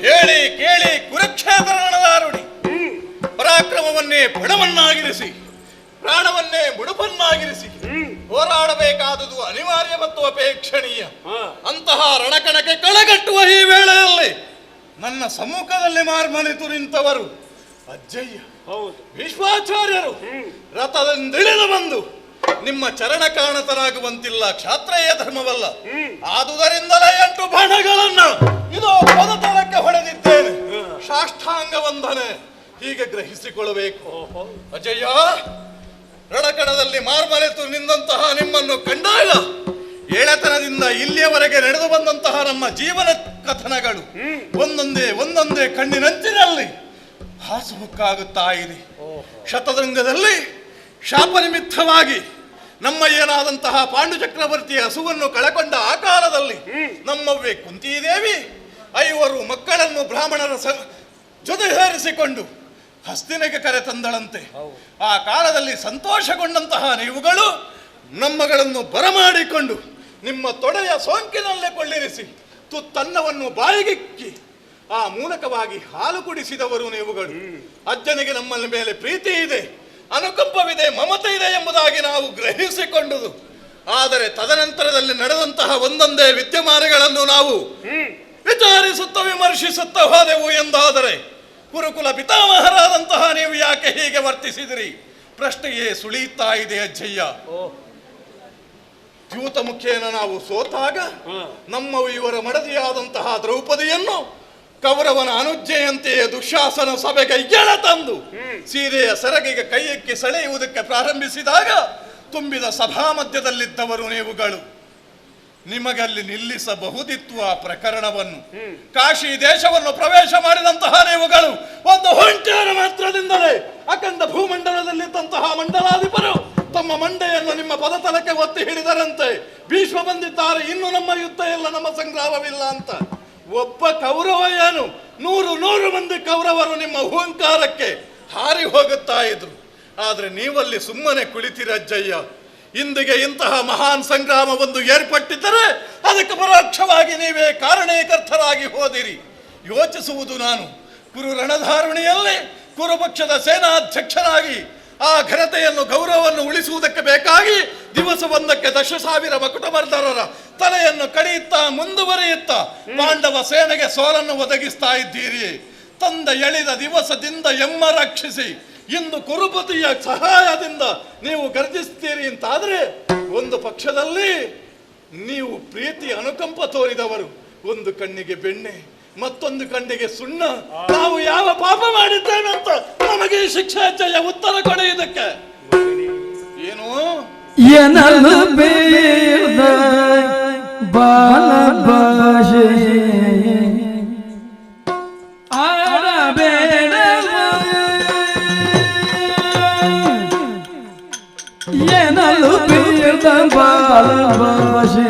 ಹೇಳಿ ಕೇಳಿ ಕುರುಕ್ಷೇತ್ರ ರಣದಾರುಡಿ ಪರಾಕ್ರಮವನ್ನೇ ಬಡವನ್ನಾಗಿರಿಸಿ ಪ್ರಾಣವನ್ನೇ ಮುಡುಪನ್ನಾಗಿರಿಸಿ ಹೋರಾಡಬೇಕಾದುದು ಅನಿವಾರ್ಯ ಮತ್ತು ಅಪೇಕ್ಷಣೀಯ. ಅಂತಹ ರಣಕಣಕ್ಕೆ ಕಳೆಗಟ್ಟುವ ಈ ವೇಳೆಯಲ್ಲಿ ನನ್ನ ಸಮ್ಮುಖದಲ್ಲಿ ಮಾರ್ಮನಿತು ನಿಂತವರು ಅಜ್ಜಯ್ಯ ಭೀಷ್ಮಾಚಾರ್ಯರು ರಥದಿಂದಿಳಿದು ಬಂದು ನಿಮ್ಮ ಚರಣ ಕಾಣತರಾಗುವಂತಿಲ್ಲ, ಕ್ಷಾತ್ರೇಯ ಧರ್ಮವಲ್ಲ. ಆದುದರಿಂದಲೇ 8 ಬಾಣಗಳನ್ನು ಇದು ಪದತಳಕ್ಕೆ ಹೊಡೆದಿದ್ದೇನೆ. ಸಾಷ್ಟಾಂಗ ವಂದನೆ ಹೀಗೆ ಗ್ರಹಿಸಿಕೊಳ್ಳಬೇಕು. ಅಜಯ್ಯ, ರಣಕಣದಲ್ಲಿ ಮಾರ್ಮರೆತು ನಿಂದಂತಹ ನಿಮ್ಮನ್ನು ಕಂಡಾಗ ಏಳತನದಿಂದ ಇಲ್ಲಿಯವರೆಗೆ ನಡೆದು ಬಂದಂತಹ ನಮ್ಮ ಜೀವನ ಕಥನಗಳು ಒಂದೊಂದೇ ಕಣ್ಣಿನಂಚಿನಲ್ಲಿ ಹಾಸುಹುಕ್ಕಾಗುತ್ತಾ ಇದೆ. ಶತದಂಗದಲ್ಲಿ ಶಾಪ ನಿಮಿತ್ತವಾಗಿ ನಮ್ಮ ಏನಾದಂತಹ ಪಾಂಡು ಚಕ್ರವರ್ತಿಯ ಹಸುವನ್ನು ಕಳಕೊಂಡ ಆ ಕಾಲದಲ್ಲಿ ನಮ್ಮವ್ವೆ ಕುಂತಿದೇವಿ 5 ಮಕ್ಕಳನ್ನು ಬ್ರಾಹ್ಮಣರ ಜೊತೆ ಸೇರಿಸಿಕೊಂಡು ಹಸ್ತಿನೆಗೆ ಕರೆ ತಂದಳಂತೆ. ಆ ಕಾಲದಲ್ಲಿ ಸಂತೋಷಗೊಂಡಂತಹ ನೀವುಗಳು ನಮ್ಮಗಳನ್ನು ಬರಮಾಡಿಕೊಂಡು ನಿಮ್ಮ ತೊಡೆಯ ಸೋಂಕಿನಲ್ಲೇ ಕೊಳ್ಳಿರಿಸಿ ತುತ್ತನ್ನವನ್ನು ಬಾಯಿಗಿಕ್ಕಿ ಆ ಮೂಲಕವಾಗಿ ಹಾಲು ಕುಡಿಸಿದವರು ನೀವುಗಳು. ಅಜ್ಜನಿಗೆ ನಮ್ಮ ಮೇಲೆ ಪ್ರೀತಿ ಇದೆ, ಅನುಕಂಪವಿದೆ, ಮಮತೆ ಇದೆ ಎಂಬುದಾಗಿ ನಾವು ಗ್ರಹಿಸಿಕೊಂಡುದು. ಆದರೆ ತದನಂತರದಲ್ಲಿ ನಡೆದಂತಹ ಒಂದೊಂದೇ ವಿದ್ಯಮಾನಗಳನ್ನು ನಾವು ವಿಚಾರಿಸುತ್ತ ವಿಮರ್ಶಿಸುತ್ತ ಹೋದೆವು ಎಂದಾದರೆ ಕುರುಕುಲ ಪಿತಾಮಹರಾದಂತಹ ನೀವು ಯಾಕೆ ಹೀಗೆ ವರ್ತಿಸಿದಿರಿ ಪ್ರಶ್ನೆಯೇ ಸುಳಿಯುತ್ತಾ ಇದೆ ಅಜ್ಜಯ್ಯ. ದ್ಯೂತ ಮುಖೇನ ನಾವು ಸೋತಾಗ ನಮ್ಮ ಇವರ ಮಡದಿಯಾದಂತಹ ದ್ರೌಪದಿಯನ್ನು ಕೌರವನ ಅನುಜ್ಞೆಯಂತೆಯೇ ದುಶ್ಯಾಸನ ಸಭೆಗೆ ತಂದು ಸೀರೆಯ ಸೆರಗಿಗೆ ಕೈಯಕ್ಕೆ ಸೆಳೆಯುವುದಕ್ಕೆ ಪ್ರಾರಂಭಿಸಿದಾಗ ತುಂಬಿದ ಸಭಾ ಮಧ್ಯದಲ್ಲಿದ್ದವರು ನೀವುಗಳು. ನಿಮಗಲ್ಲಿ ನಿಲ್ಲಿಸಬಹುದಿತ್ತು ಆ ಪ್ರಕರಣವನ್ನು. ಕಾಶಿ ದೇಶವನ್ನು ಪ್ರವೇಶ ಮಾಡಿದಂತಹ ನೀವುಗಳು ಒಂದು ಹೊಂಚಾರ ಮಾತ್ರದಿಂದಲೇ ಅಖಂಡ ಭೂಮಂಡಲದಲ್ಲಿದ್ದಂತಹ ಮಂಡಲಾಧಿಪರು ತಮ್ಮ ಮಂಡೆಯನ್ನು ನಿಮ್ಮ ಪದತಲಕ್ಕೆ ಒತ್ತಿ ಹಿಡಿದರಂತೆ. ಭೀಷ್ಮ ಬಂದಿದ್ದಾರೆ, ಇನ್ನು ನಮ್ಮ ಯುದ್ಧ ಇಲ್ಲ, ನಮ್ಮ ಸಂಗ್ರಾಮವಿಲ್ಲ ಅಂತ. ಒಬ್ಬ ಕೌರವ ಏನು 100 ಮಂದಿ ಕೌರವರು ನಿಮ್ಮ ಹುಂಕಾರಕ್ಕೆ ಹಾರಿ ಹೋಗುತ್ತಾ ಇದ್ರು. ಆದ್ರೆ ನೀವಲ್ಲಿ ಸುಮ್ಮನೆ ಕುಳಿತಿರಜ್ಜಯ್ಯ. ಇಂದಿಗೆ ಇಂತಹ ಮಹಾನ್ ಸಂಗ್ರಾಮ ಒಂದು ಏರ್ಪಟ್ಟಿದ್ದರೆ ಅದಕ್ಕೆ ಪರೋಕ್ಷವಾಗಿ ನೀವೇ ಕಾರಣೀಕರ್ತರಾಗಿ ಹೋದಿರಿ. ಯೋಚಿಸುವುದು ನಾನು. ಕುರು ರಣಧಾರುಣಿಯಲ್ಲಿ ಕುರುಪಕ್ಷದ ಸೇನಾಧ್ಯಕ್ಷನಾಗಿ ಆ ಘನತೆಯನ್ನು ಗೌರವವನ್ನು ಉಳಿಸುವುದಕ್ಕೆ ಬೇಕಾಗಿ ದಿವಸವೊಂದಕ್ಕೆ 10,000 ಮಕುಟಮರ್ದರರ ತಲೆಯನ್ನು ಕಡಿಯುತ್ತಾ ಮುಂದುವರಿಯುತ್ತಾ ಪಾಂಡವ ಸೇನೆಗೆ ಸೋಲನ್ನು ಒದಗಿಸ್ತಾ ಇದ್ದೀರಿ. ತಂದ ಎಳೆದ ದಿವಸದಿಂದ ಎಮ್ಮ ರಕ್ಷಿಸಿ ಇಂದು ಕುರುಪತಿಯ ಸಹಾಯದಿಂದ ನೀವು ಗರ್ಜಿಸ್ತೀರಿ ಅಂತಾದ್ರೆ, ಒಂದು ಪಕ್ಷದಲ್ಲಿ ನೀವು ಪ್ರೀತಿ ಅನುಕಂಪ ತೋರಿದವರು, ಒಂದು ಕಣ್ಣಿಗೆ ಬೆಣ್ಣೆ ಮತ್ತೊಂದು ಕಣ್ಣಿಗೆ ಸುಣ್ಣ. ನಾವು ಯಾವ ಪಾಪ ಮಾಡಿದ್ದೇವೆ ಅಂತ ನಮಗೆ ಈ ಶಿಕ್ಷಾಚಯ ಉತ್ತರ ಕೊಡುವುದಕ್ಕೆ ಏನು? ಎನಲು ಬೇಡ ಬಾಲ ಭಾಷೆ ಆಡಬೇಡ, ಎನಲು ಬೇಡ ಬಾಲ ಭಾಷೆ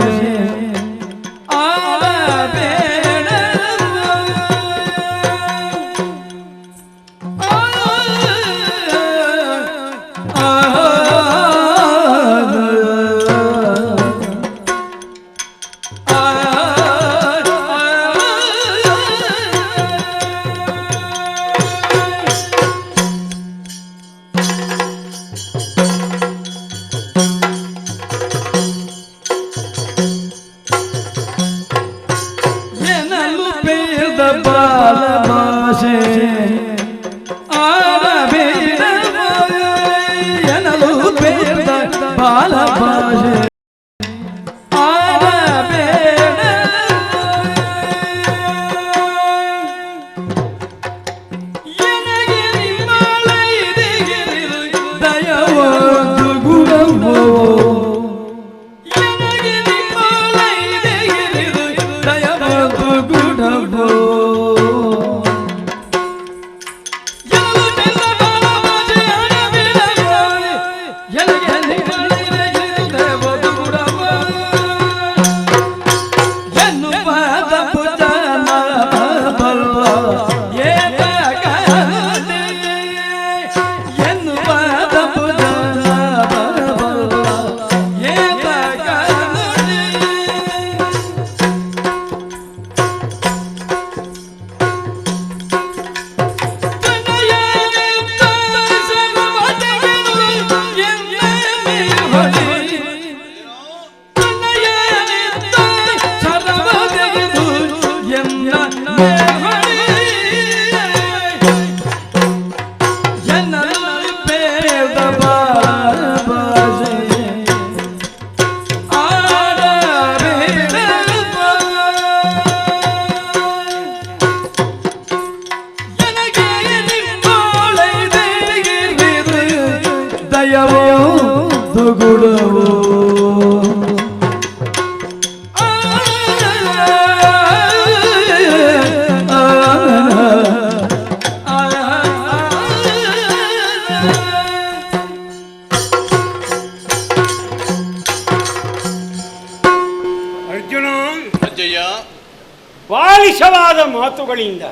ಬಾಲಿಶವಾದ ಮಾತುಗಳಿಂದ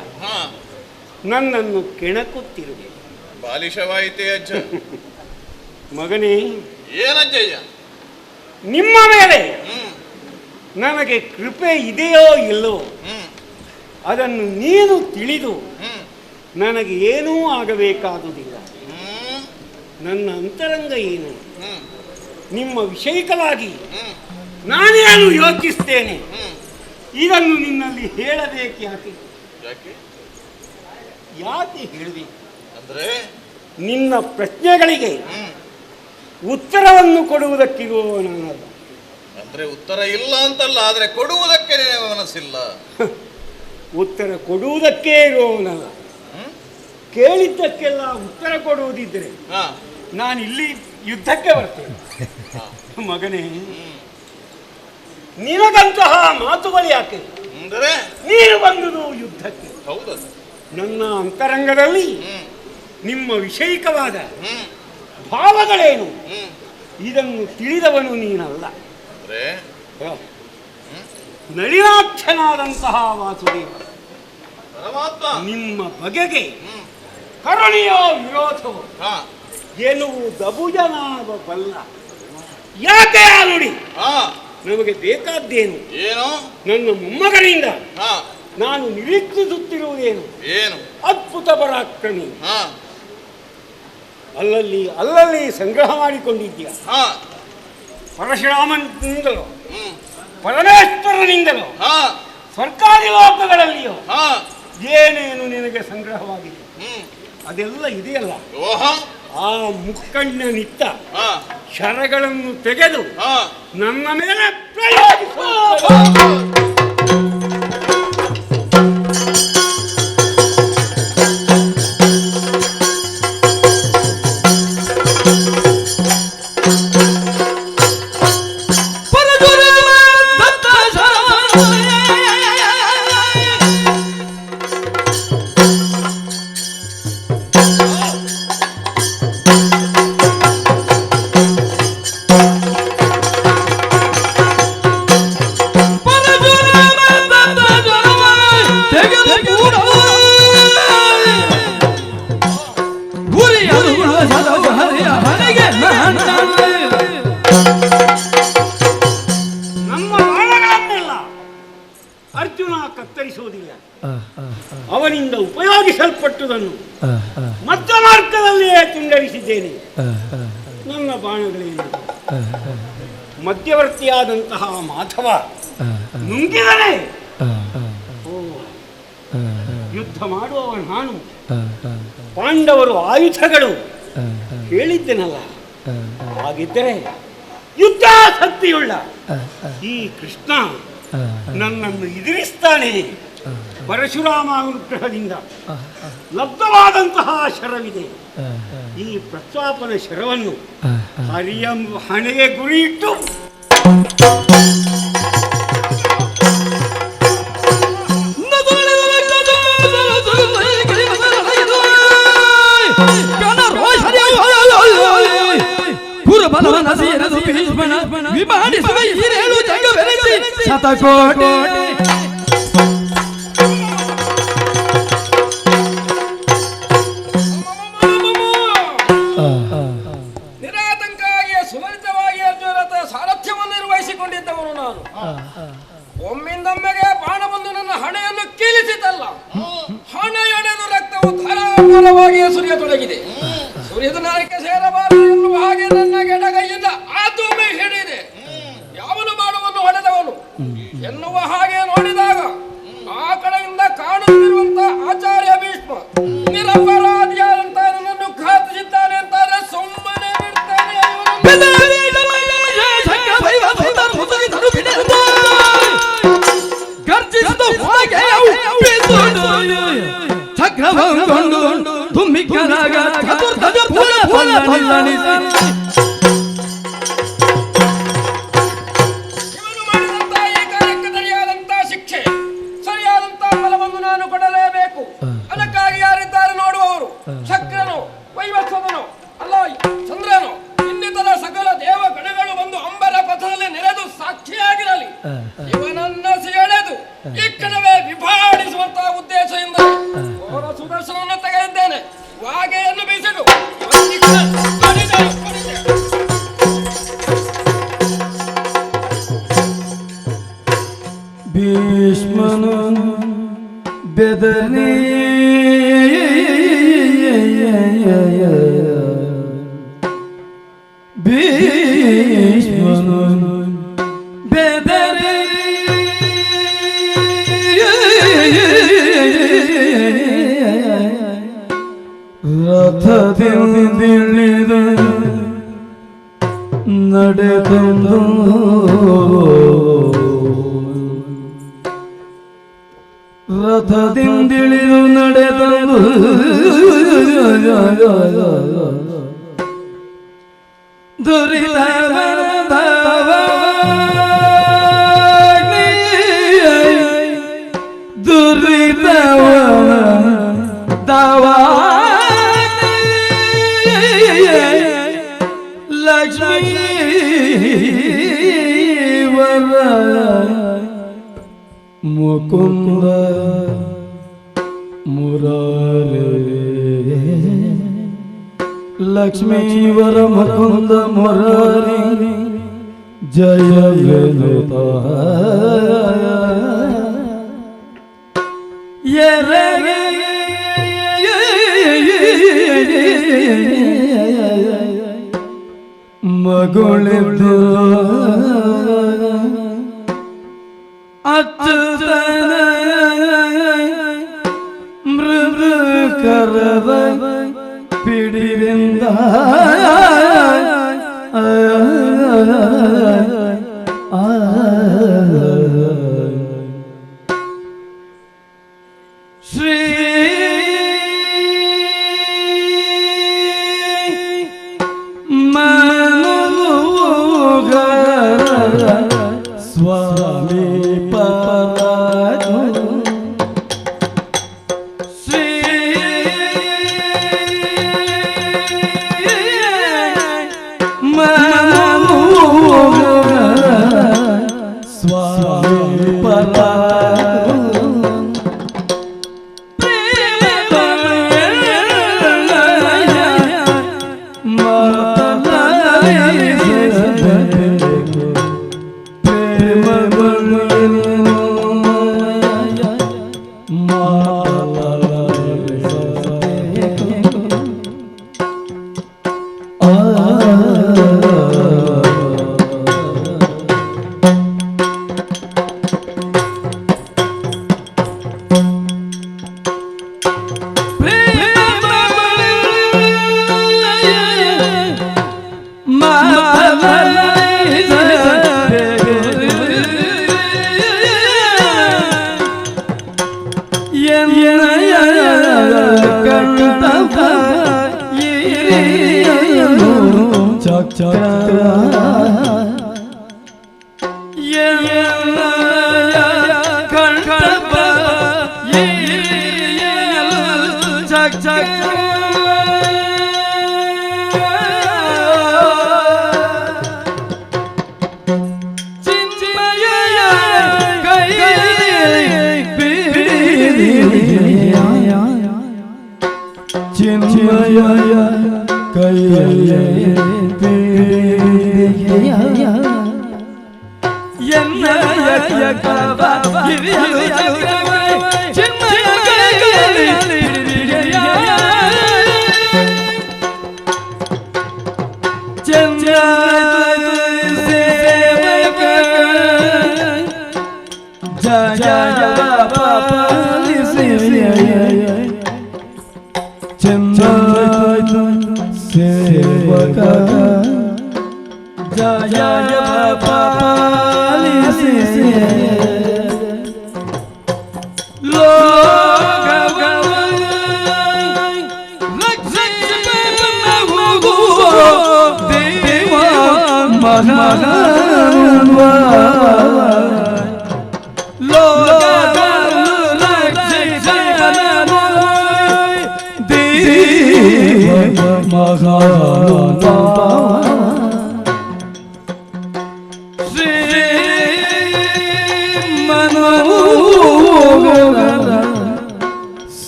ನನ್ನನ್ನು ಕೆಣಕುತ್ತಿರುವೆ. ಬಾಲಿಶವಾಯಿತೆ ಅಜ್ಜ. ಮಗನೇ, ಏನಜ್ಜಯ್ಯ? ನಿಮ್ಮ ಮೇಲೆ ನನಗೆ ಕೃಪೆ ಇದೆಯೋ ಇಲ್ಲವೋ ಅದನ್ನು ನೀನು ತಿಳಿದು ನನಗೆ ಏನೂ ಆಗಬೇಕಾದುದಿಲ್ಲ. ನನ್ನ ಅಂತರಂಗ ಏನು, ನಿಮ್ಮ ವಿಷಯಕವಾಗಿ ನಾನೇನು ಯೋಚಿಸ್ತೇನೆ, ಇದನ್ನು ನಿನ್ನಲ್ಲಿ ಹೇಳಬೇಕು. ಯಾಕೆ ಯಾಕೆ ಹೇಳಬೇಕು ಅಂದ್ರೆ, ನಿನ್ನ ಪ್ರಶ್ನೆಗಳಿಗೆ ಉತ್ತರವನ್ನು ಕೊಡುವುದಕ್ಕಿರುವ ನಾನಲ್ಲ. ಅಂದ್ರೆ ಉತ್ತರ ಇಲ್ಲ ಅಂತಲ್ಲ, ಆದ್ರೆ ಕೊಡುವುದಕ್ಕೆ ಮನಸ್ಸಿಲ್ಲ. ಉತ್ತರ ಕೊಡುವುದಕ್ಕೇ ಇರುವವನಲ್ಲ. ಕೇಳಿದ್ದಕ್ಕೆಲ್ಲ ಉತ್ತರ ಕೊಡುವುದಿದ್ದರೆ ನಾನು ಇಲ್ಲಿ ಯುದ್ಧಕ್ಕೆ ಬರ್ತೇನೆ. ಮಗನೇ, ನಿನಗಂತಹ ಮಾತುಗಳು ಯಾಕೆ? ಅಂದರೆ ನೀನು ಬಂದುದು ಯುದ್ಧಕ್ಕೆ. ಹೌದು. ನನ್ನ ಅಂತರಂಗದಲ್ಲಿ ನಿಮ್ಮ ವಿಷಯಿಕವಾದ ಭಾವಗಳೇನು ಇದನ್ನು ತಿಳಿದವನು ನೀನಲ್ಲ. ನಳಿನಾಕ್ಷನಾದಂತಹ ವಾಸುದೇವ ನಿಮ್ಮ ಬಗೆಗೆ ಕರುಣೆಯೋ ವಿರೋಧವೋ ಗೆಲುವುದಬುಜನಾದ ಬಲ್ಲ. ಯಾಕೆ ಆ ನುಡಿ? ನಮಗೆ ಬೇಕಾದ್ದೇನು? ಏನು? ನನ್ನ ಮೊಮ್ಮಗನಿಂದ ನಾನು ನಿರೀಕ್ಷಿಸುತ್ತಿರುವುದೇನು? ಏನು? ಅದ್ಭುತ ಪರಾಕ್ರಮಿ. ಹಾ ಅಲ್ಲಲ್ಲಿ ಅಲ್ಲಲ್ಲಿ ಸಂಗ್ರಹ ಮಾಡಿಕೊಂಡಿದ್ದೀಯ. ಹಾ ಪರಶುರಾಮನಿಂದಲೋ ಪರಮೇಶ್ವರನಿಂದಲೋ ಹಾ ಸರ್ಕಾರಿ ಲೋಕಗಳಲ್ಲಿಯೋ ಹಾ ಏನೇನು ನಿನಗೆ ಸಂಗ್ರಹವಾಗಿದೆ ಅದೆಲ್ಲ ಇದೆಯಲ್ಲ, ಓಹ ಆ ಮುಕ್ಕಣ್ಣನಿತ್ತ ಹಾ ಶರಗಳನ್ನು ತೆಗೆದು ಹಾ ನನ್ನ ಮೇಲೆ ಪ್ರಯೋಗಿಸು. ನಮ್ಮ ಬಾಣಗಳನ್ನೆಲ್ಲ ಅರ್ಜುನ ಕತ್ತರಿಸುವುದಿಲ್ಲ. ಅವನಿಂದ ಉಪಯೋಗಿಸಲ್ಪಟ್ಟುದನ್ನು ಮಧ್ಯ ಮಾರ್ಗದಲ್ಲಿಯೇ ತುಂಡರಿಸಿದ್ದೇನೆ. ನನ್ನ ಬಾಣಗಳೇನು ಮಧ್ಯವರ್ತಿಯಾದಂತಹ ಮಾಧವ ನುಂಗಿದನೆ. ಯುದ್ಧ ಮಾಡುವವ ನಾನು, ಪಾಂಡವರು ಆಯುಧಗಳು ಹೇಳಿದ್ದೆನಲ್ಲ. ಹಾಗಿದ್ದರೆ ಯುದ್ಧಾಸಕ್ತಿಯುಳ್ಳ ಈ ಕೃಷ್ಣ ನನ್ನನ್ನು ಎದುರಿಸ್ತಾನೆ. ಪರಶುರಾಮ ಅನುಗ್ರಹದಿಂದ ಲಬ್ಧವಾದಂತಹ ಶರವಿದೆ. ಈ ಪ್ರಸ್ವಾಪನ ಶರವನ್ನು ಹರಿಯ ಹಣೆಗೆ ಗುರಿಯಿಟ್ಟು ಶತಕೋಟಿ ನಿರಾತಂಕವಾಗಿ ಸುಲಲಿತವಾಗಿ ಅರ್ಜುನರ ಸಾರಥ್ಯವನ್ನು ನಿರ್ವಹಿಸಿಕೊಂಡಿದ್ದವನು ನಾನು. ಒಮ್ಮಿಂದೊಮ್ಮೆಗೆ ಬಾಣವೊಂದು ನನ್ನ ಹಣೆಯನ್ನು ಕೀಲಿಸಿತಲ್ಲ, ಹಣೆಯೊಡೆದು ರಕ್ತವು ಧಾರಾಕಾರವಾಗಿ ಸುರಿಯತೊಡಗಿದೆ. ಸುರಿದ ನಾಯಕ ಸೇರಬಾರದು ಎನ್ನುವ ಹಾಗೆ ನನ್ನ ಎಡಗೈಯಿಂದ ಆತುಮೆ ಹಿಡಿದೆ. ಯಾವನು ಬಾಣವನ್ನು ಹೊಡೆದವನು ಎನ್ನುವ ಹಾಗೆ ನೋಡಿದಾಗ ಆ ಕಡೆಯಿಂದ ಕಾಣುತ್ತಿರುವಂತ ಆಚಾರ್ಯ ಭೀಷ್ಮ ನಿರಪರಾಧಿಯಾದಂತ ನನ್ನನ್ನು ಘಾತಿಸಿದ್ದಾನೆ ಅಂತಾದ್ರೆ ಸುಮ್ಮನೆ ಬಿಡ್ತಾನೆ. ಚಕ್ರವನ್ನು ತುಂಬಿಕರಾಗ ಇವನು ಮಾಡಿದಂತ ಈ ಕಾರ್ಯಕ್ಕೆ ಸರಿಯಾದಂತ ಶಿಕ್ಷೆ, ಸರಿಯಾದಂತ ಫಲವನ್ನು ನಾನು ಕೊಡಲೇಬೇಕು. ಅದಕ್ಕಾಗಿ ಯಾರಿದ್ದಾರೆ ನೋಡುವವರು, ಶಕ್ರನು, ವೈವಸ್ವತನು, ಅಲ್ಲ ಚಂದ್ರನು, ಇನ್ನಿತರ ಸಕಲ ದೇವ ಗಣಗಳು ಬಂದು ಅಂಬರ ಪಥದಲ್ಲಿ ನೆರೆದು ಸಾಕ್ಷಿಯಾಗಿರಲಿ. ಇವನನ್ನ ಸೆಳೆದು ಈ ಕಣವೇ ವಿಭಾಡಿಸುವಂತಹ ಉದ್ದೇಶದಿಂದ ಅವರ ಸುದರ್ಶನವನ್ನು ತೆಗೆದಿದ್ದೇನೆ. ವಾಗೆಯನ್ನು ಬೀಸಿಡು. ಭೀಷ್ಮನು ಬೆದರಿ ಭೀಷ್ಮನು ಬೆದರಿ ರಥದಿಂದಿಳಿದ ನಡೆದು ರಥದಿಂದಿಳಿದು ನಡೆದು ದುರಿದವ ದವಾ ಲಕ್ಷ್ಮೀವರ ಮುಕುಂದ ಮುರಾರೇ ಲಕ್ಷ್ಮೀವರ ಮುಕುಂದ ಮುರಾರಿ ಜಯ ವಿನುತ ಮಗುಳಿದ್ದು ಅಚ್ಚುತನ ಮೃದು ಕರವ ಪಿಡಿರಿಂದ ಶ್ರೀ ಸ್ವಾಮಿ ಪರಾಜ ಶ್ರೀ ಸ್ವಾಮಿ ಪರಾಜ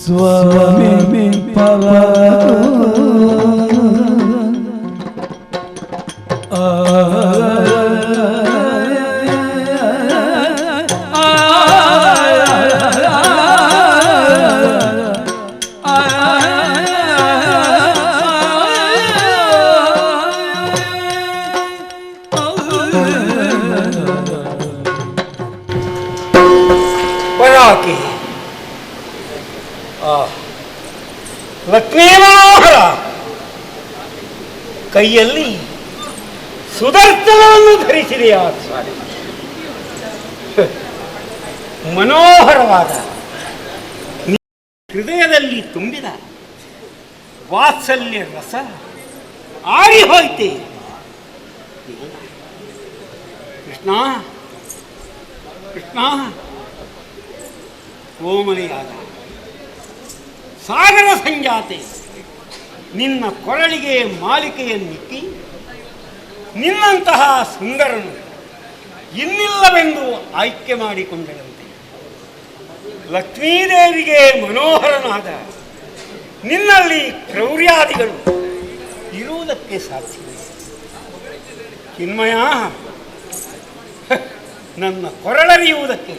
Swami ಪರಾಕಿ ಲಕ್ಷ್ಮೀ ಮನೋಹರ ಕೈಯಲ್ಲಿ ಸುದರ್ಶನವನ್ನು ಧರಿಸಿದೆಯಾ ಸ್ವಾಮಿ. ಮನೋಹರವಾದ ಹೃದಯದಲ್ಲಿ ತುಂಬಿದ ವಾತ್ಸಲ್ಯ ರಸ ಆರಿ ಹೋಯ್ತೆ. ಕೃಷ್ಣ ಕೃಷ್ಣ, ಕೋಮಲಿಯಾದ ಸಾಗರ ಸಂಜಾತೆ ನಿನ್ನ ಕೊರಳಿಗೆ ಮಾಲಿಕೆಯನ್ನಿಕ್ಕಿ ನಿನ್ನಂತಹ ಸುಂದರನು ಇನ್ನಿಲ್ಲವೆಂದು ಆಯ್ಕೆ ಮಾಡಿಕೊಂಡಳಂತೆ. ಲಕ್ಷ್ಮೀದೇವಿಗೆ ಮನೋಹರನಾದ ನಿನ್ನಲ್ಲಿ ಕ್ರೌರ್ಯಾದಿಗಳು ಇರುವುದಕ್ಕೆ ಸಾಧ್ಯವಿದೆ. ಚಿನ್ಮಯ, ನನ್ನ ಕೊರಳರಿಯುವುದಕ್ಕೆ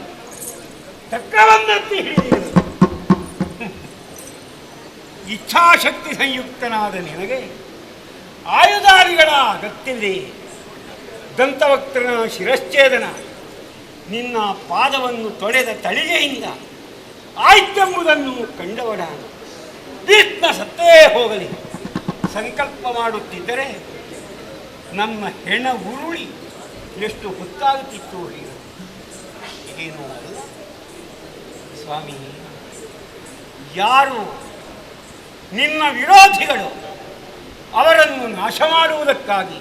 ಚಕ್ರವನ್ನೆತ್ತಿ ಹಿಡಿದಿರು. ಇಚ್ಛಾಶಕ್ತಿ ಸಂಯುಕ್ತನಾದ ನಿನಗೆ ಆಯುಧಾರಿಗಳ ಅಗತ್ಯವಿದೆ. ದಂತವಕ್ತ್ರನ ಶಿರಶ್ಛೇದನ ನಿನ್ನ ಪಾದವನ್ನು ತೊಳೆದ ತಳಿಗೆಯಿಂದ ಆಯ್ತೆಂಬುದನ್ನು ಕಂಡವಡ ಭೀಷ್ಮ ಸತ್ತೇ ಹೋಗಲಿ ಸಂಕಲ್ಪ ಮಾಡುತ್ತಿದ್ದರೆ ನಮ್ಮ ಹೆಣ ಉರುಳಿ ಎಷ್ಟು ಹೊತ್ತಾಗುತ್ತಿತ್ತು ಏನು ಅಲ್ಲ ಸ್ವಾಮಿ. ಯಾರು ನಿನ್ನ ವಿರೋಧಿಗಳು ಅವರನ್ನು ನಾಶ ಮಾಡುವುದಕ್ಕಾಗಿ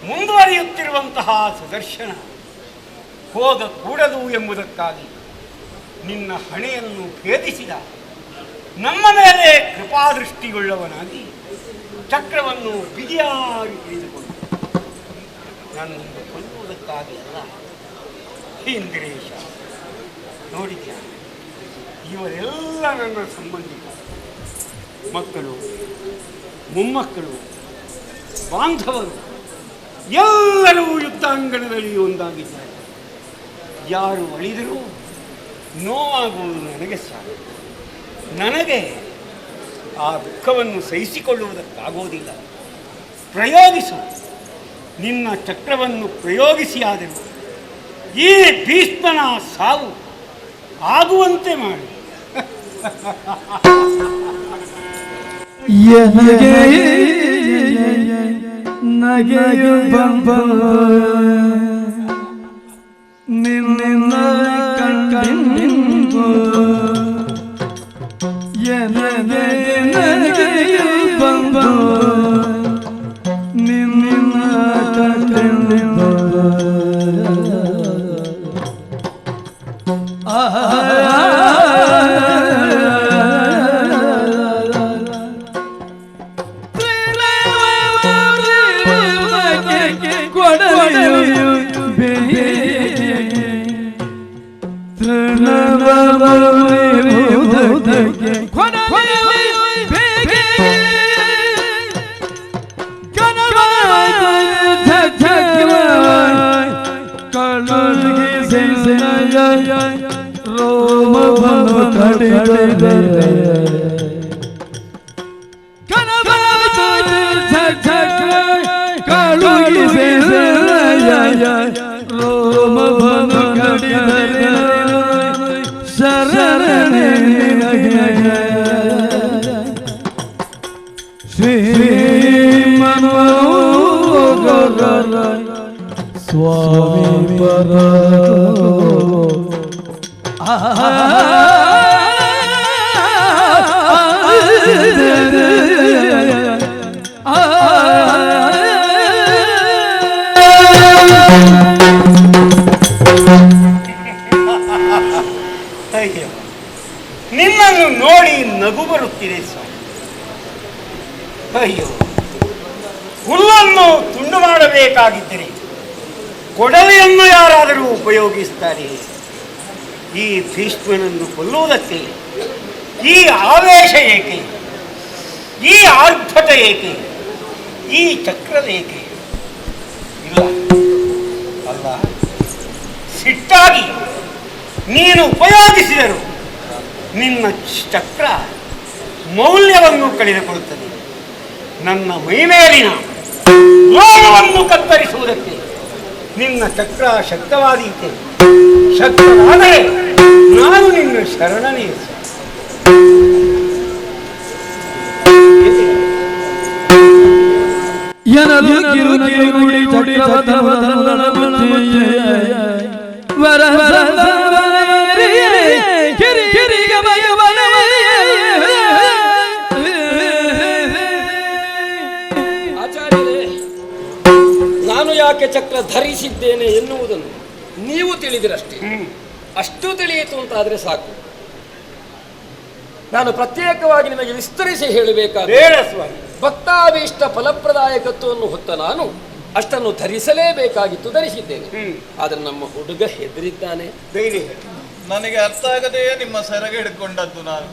ಮುಂದುವರಿಯುತ್ತಿರುವಂತಹ ಸುದರ್ಶನ ಹೋಗಕೂಡದು ಎಂಬುದಕ್ಕಾಗಿ ನಿನ್ನ ಹಣೆಯನ್ನು ಭೇದಿಸಿದ ನಮ್ಮ ಮೇಲೆ ಕೃಪಾದೃಷ್ಟಿಯುಳ್ಳವನಾಗಿ ಚಕ್ರವನ್ನು ಬಿಗಿಯಾಗಿ ಹಿಡಿದುಕೊಂಡು ನನ್ನನ್ನು ಕೊಲ್ಲುವುದಕ್ಕಾಗಿ ಅಲ್ಲ. ಇಂದ್ರೇಶ ನೋಡಿದ್ಯಾ, ಇವರೆಲ್ಲ ನನ್ನ ಸಂಬಂಧಿಕ ಮಕ್ಕಳು, ಮೊಮ್ಮಕ್ಕಳು, ಬಾಂಧವರು ಎಲ್ಲರೂ ಯುದ್ಧಾಂಗಣದಲ್ಲಿ ಒಂದಾಗಿದ್ದಾರೆ. ಯಾರು ಅಳಿದರೂ ನೋವಾಗುವುದು ನನಗೆ ಸಾಕು. ನನಗೆ ಆ ದುಃಖವನ್ನು ಸಹಿಸಿಕೊಳ್ಳುವುದಕ್ಕಾಗೋದಿಲ್ಲ. ಪ್ರಯೋಗಿಸು, ನಿನ್ನ ಚಕ್ರವನ್ನು ಪ್ರಯೋಗಿಸಿಯಾದರೂ ಈ ಭೀಷ್ಮನ ಸಾವು ಆಗುವಂತೆ ಮಾಡು. ನಗೆಯು ಬಂಬ ನಿನ್ನ ಕಂಡಿಂದು ನಗೆಯು ಬಂಬ ನಿನ್ನ ಕಂಡಿಂದು ರೋಮ ಭವ ಕಡಿದರೆ ಕಾಳುಗಿಸಿ ರೋಮ ಭವ ಕಡಿದರೆ ಶರಣೆ ಶ್ರೀಮನೋಗರ ಸ್ವಾಮಿ ಪರ ನಿನ್ನನ್ನು ನೋಡಿ ನಗು ಬರುತ್ತಿದೆ ಸ್ವಾಮಿ. ಅಯ್ಯೋ, ಹುಲ್ಲನ್ನು ತುಂಡು ಮಾಡಬೇಕಾಗಿದ್ದರೆ ಕೊಡವೆಯನ್ನು ಯಾರಾದರೂ ಉಪಯೋಗಿಸ್ತಾರೆ. ಈ ಭೀಷ್ಮನನ್ನು ಕೊಲ್ಲುವುದಕ್ಕೆ ಈ ಆವೇಶ ಏಕೆ? ಈ ಆರ್ಭಟ ಏಕೆ? ಈ ಚಕ್ರವೇಕೆ? ಇಲ್ಲ ಅಲ್ಲ, ಸಿಟ್ಟಾಗಿ ನೀನು ಉಪಯೋಗಿಸಿದರು ನಿನ್ನ ಚಕ್ರ ಮೌಲ್ಯವನ್ನು ಕಳೆದುಕೊಳ್ಳುತ್ತದೆ. ನನ್ನ ಮೈಮೇಲಿನ ರೋಗವನ್ನು ಕತ್ತರಿಸುವುದಕ್ಕೆ ನಿನ್ನ ಚಕ್ರ ಶಕ್ತವಾದೀತೆ. ಶಕ್ತವಾದರೆ ನಾನು ನಿನ್ನ ಶರಣನೇ. ಆಚಾರ್ಯರೇ, ನಾನು ಯಾಕೆ ಚಕ್ರ ಧರಿಸಿದ್ದೇನೆ ಎನ್ನುವುದನ್ನು ನೀವು ತಿಳಿದಿರಷ್ಟೇ. ಅಷ್ಟು ತಿಳಿಯಿತು ಅಂತಾದರೆ ಸಾಕು. ನಾನು ಪ್ರತ್ಯೇಕವಾಗಿ ನಿಮಗೆ ವಿಸ್ತರಿಸಿ ಹೇಳಬೇಕಾದ ಭಕ್ತಾಭೀಷ್ಟ ಫಲಪ್ರದಾಯಕತ್ವವನ್ನು ಹೊತ್ತ ನಾನು ಅಷ್ಟನ್ನು ಧರಿಸಲೇಬೇಕಾಗಿತ್ತು, ಧರಿಸಿದ್ದೇನೆ. ಆದರೆ ನಮ್ಮ ಹುಡುಗ ಹೆದರಿದ್ದಾನೆ. ನನಗೆ ಅರ್ಥ ಆಗದೆಯೇ ನಿಮ್ಮ ಸೆರಗೆ ಹಿಡ್ಕೊಂಡದ್ದು ನಾನು.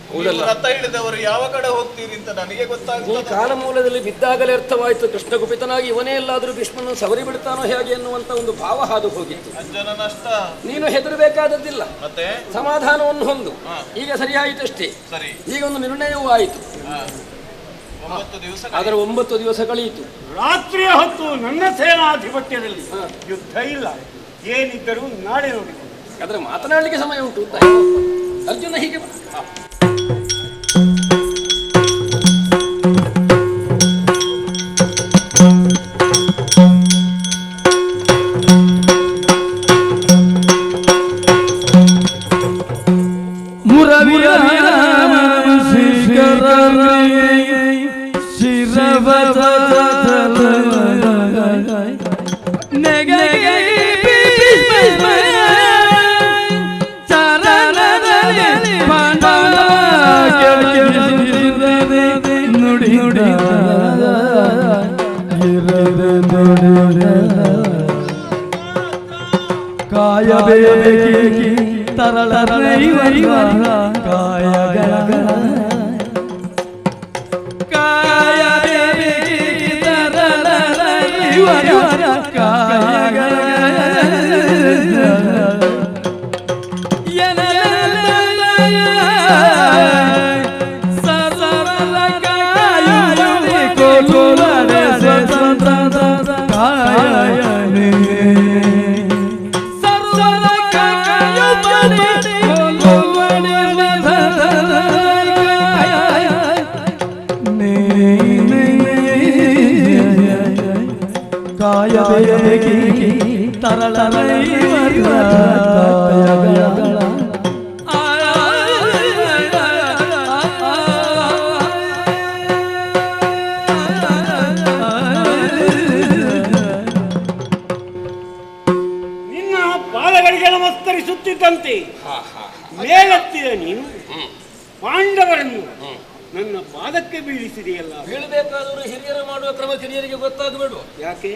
ಹೌದಲ್ಲ? ರಥ ಹಿಡಿದವರು ಯಾವ ಕಡೆ ಹೋಗ್ತೀರಿ ಅಂತ ನನಗೆ ಈ ಗೊತ್ತಾಗ್ತದೆ. ಕಾಲಮೂಲದಲ್ಲಿ ಬಿದ್ದಾಗಲೇ ಅರ್ಥವಾಯಿತು ಕೃಷ್ಣ ಕುಪಿತನಾಗಿ ಇವನೇ ಎಲ್ಲಾದರೂ ಭೀಷ್ಮನ ಸವರಿ ಬಿಡ್ತಾನೋ ಹೇಗೆ ಎನ್ನುವಂತ ಒಂದು ಭಾವ ಹಾದು ಹೋಗಿತ್ತು. ಅಂಜನ ನಷ್ಟ. ನೀನು ಹೆದರಬೇಕಾದದ್ದಿಲ್ಲ, ಮತ್ತೆ ಸಮಾಧಾನವನ್ನು ಹೊಂದು. ಈಗ ಸರಿಯಾಯಿತಷ್ಟೇ. ಸರಿ, ಈಗ ಒಂದು ನಿರ್ಣಯವೂ ಆಯಿತು. 9 ದಿವಸ ಅದರ 9 ದಿವಸ ಕಳೆಯಿತು. ರಾತ್ರಿಯ ಹೊತ್ತು ನನ್ನ ಸೇನಾಧಿಪತ್ಯದಲ್ಲಿ ಯುದ್ಧ ಇಲ್ಲ, ಏನಿದ್ದರೂ ನಾಳೆ ನೋಡಿ. ಅದರ ಮಾತನಾಡಲಿಕ್ಕೆ ಸಮಯ ಉಂಟು ಅಂತ ಅರ್ಜುನ ಹೀಗೆ ಕಾಯಬೇಕಿ ತರಳರೈವರ ಕಾಯಗಳ ಕಾಯಬೇಕಿ ತರಳರೈವರ ಕಾಯಗಳ ಕಾಯಬೇಕಿ ತರಳರೈವರ ಕಾಯಗಳ ನಮಸ್ಕರಿಸುತ್ತಿದ್ದಂತೆ ಮೇಲೆತ್ತಿದ ನೀನು ಪಾಂಡವರನ್ನು ನನ್ನ ಪಾದಕ್ಕೆ ಬೀಳಿಸಿದೆಯಲ್ಲ. ಬೀಳಬೇಕಾದವರು ಹಿರಿಯರು ಮಾಡುವ ಕ್ರಮ ಕಿರಿಯರಿಗೆ ಗೊತ್ತಾಗಬೇಡ. ಯಾಕೆ?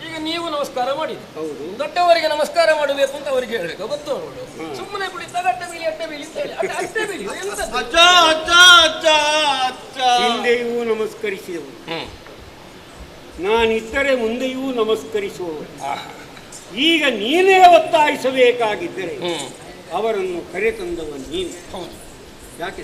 ಈಗ ನೀವು ನಮಸ್ಕಾರ ಮಾಡಿ, ಹೌದು, ದೊಡ್ಡವರಿಗೆ ನಮಸ್ಕಾರ ಮಾಡಬೇಕು ಅಂತ ಅವರಿಗೆ ಹೇಳಬೇಕು. ಗೊತ್ತು ನೋಡು, ಸುಮ್ಮನೆ ಕುಳಿತಾಗ ಅಡ್ಡ ಬೀಳಿ ಅಂತ ಹೇಳಿ ಅಡ್ಡ ಬೀಳಿ ಹಿಂದೆಯೂ ನಮಸ್ಕರಿಸಿದವು, ನಾನಿದ್ದರೆ ಮುಂದೆಯೂ ನಮಸ್ಕರಿಸುವವರು. ಈಗ ನೀನೇ ಒತ್ತಾಯಿಸಬೇಕಾಗಿದ್ದರೆ ಅವರನ್ನು ಕರೆತಂದವ ನೀನು. ಹೌದು, ಯಾಕೆ?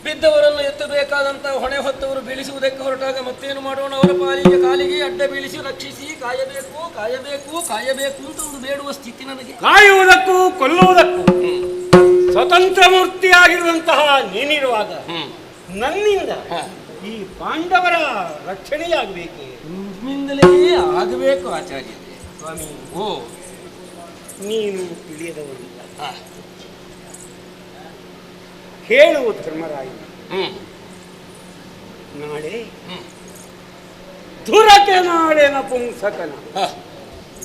ಬಿದ್ದವರನ್ನು ಎತ್ತಬೇಕಾದಂತ ಹೊಣೆ ಹೊತ್ತವರು ಬೀಳಿಸುವುದಕ್ಕೆ ಹೊರಟಾಗ ಮತ್ತೇನು ಮಾಡೋಣ? ಅವರ ಪಾಲಿಗೆ ಕಾಲಿಗೆ ಅಡ್ಡ ಬೀಳಿಸಿ ರಕ್ಷಿಸಿ ಕಾಯಬೇಕು ಕಾಯಬೇಕು ಕಾಯಬೇಕು ಅಂತ ಒಂದು ಬೇಡುವ ಸ್ಥಿತಿ ನನಗೆ. ಕಾಯುವುದಕ್ಕೂ ಕೊಲ್ಲುವುದಕ್ಕೂ ಸ್ವತಂತ್ರ ಮೂರ್ತಿಯಾಗಿರುವಂತಹ ನೀನಿರುವಾಗ ನನ್ನಿಂದ ಈ ಪಾಂಡವರ ರಕ್ಷಣೆಯಾಗಬೇಕೆ? ನಿಮ್ಮಿಂದಲೇ ಆಗಬೇಕು ಆಚಾರ್ಯ ಸ್ವಾಮಿ. ಓ, ನೀನು ತಿಳಿಯದವನಿಲ್ಲ. ಹೇಳುವ ಧರ್ಮರಾಯ, ನಾಳೆ ಧುರಕೆ ನಾಳೆ ನಪುಂಸಕನ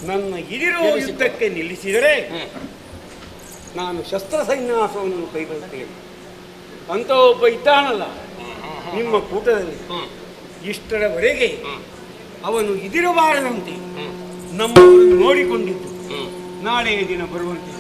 ನನ್ನ ಇದಿರೋ ಯುದ್ಧಕ್ಕೆ ನಿಲ್ಲಿಸಿದರೆ ನಾನು ಶಸ್ತ್ರ ಸನ್ಯಾಸವನ್ನು ಕೈಗೊಳ್ಳುತ್ತೇನೆ ಅಂತ ಒಬ್ಬ ಇದ್ದಾನಲ್ಲ ನಿಮ್ಮ ಕೂಟದಲ್ಲಿ. ಇಷ್ಟರವರೆಗೆ ಅವನು ಇದಿರಬಾರದಂತೆ ನಮ್ಮವರು ನೋಡಿಕೊಂಡಿದ್ದು ನಾಳೆಯ ದಿನ ಬರುವಂತೆ.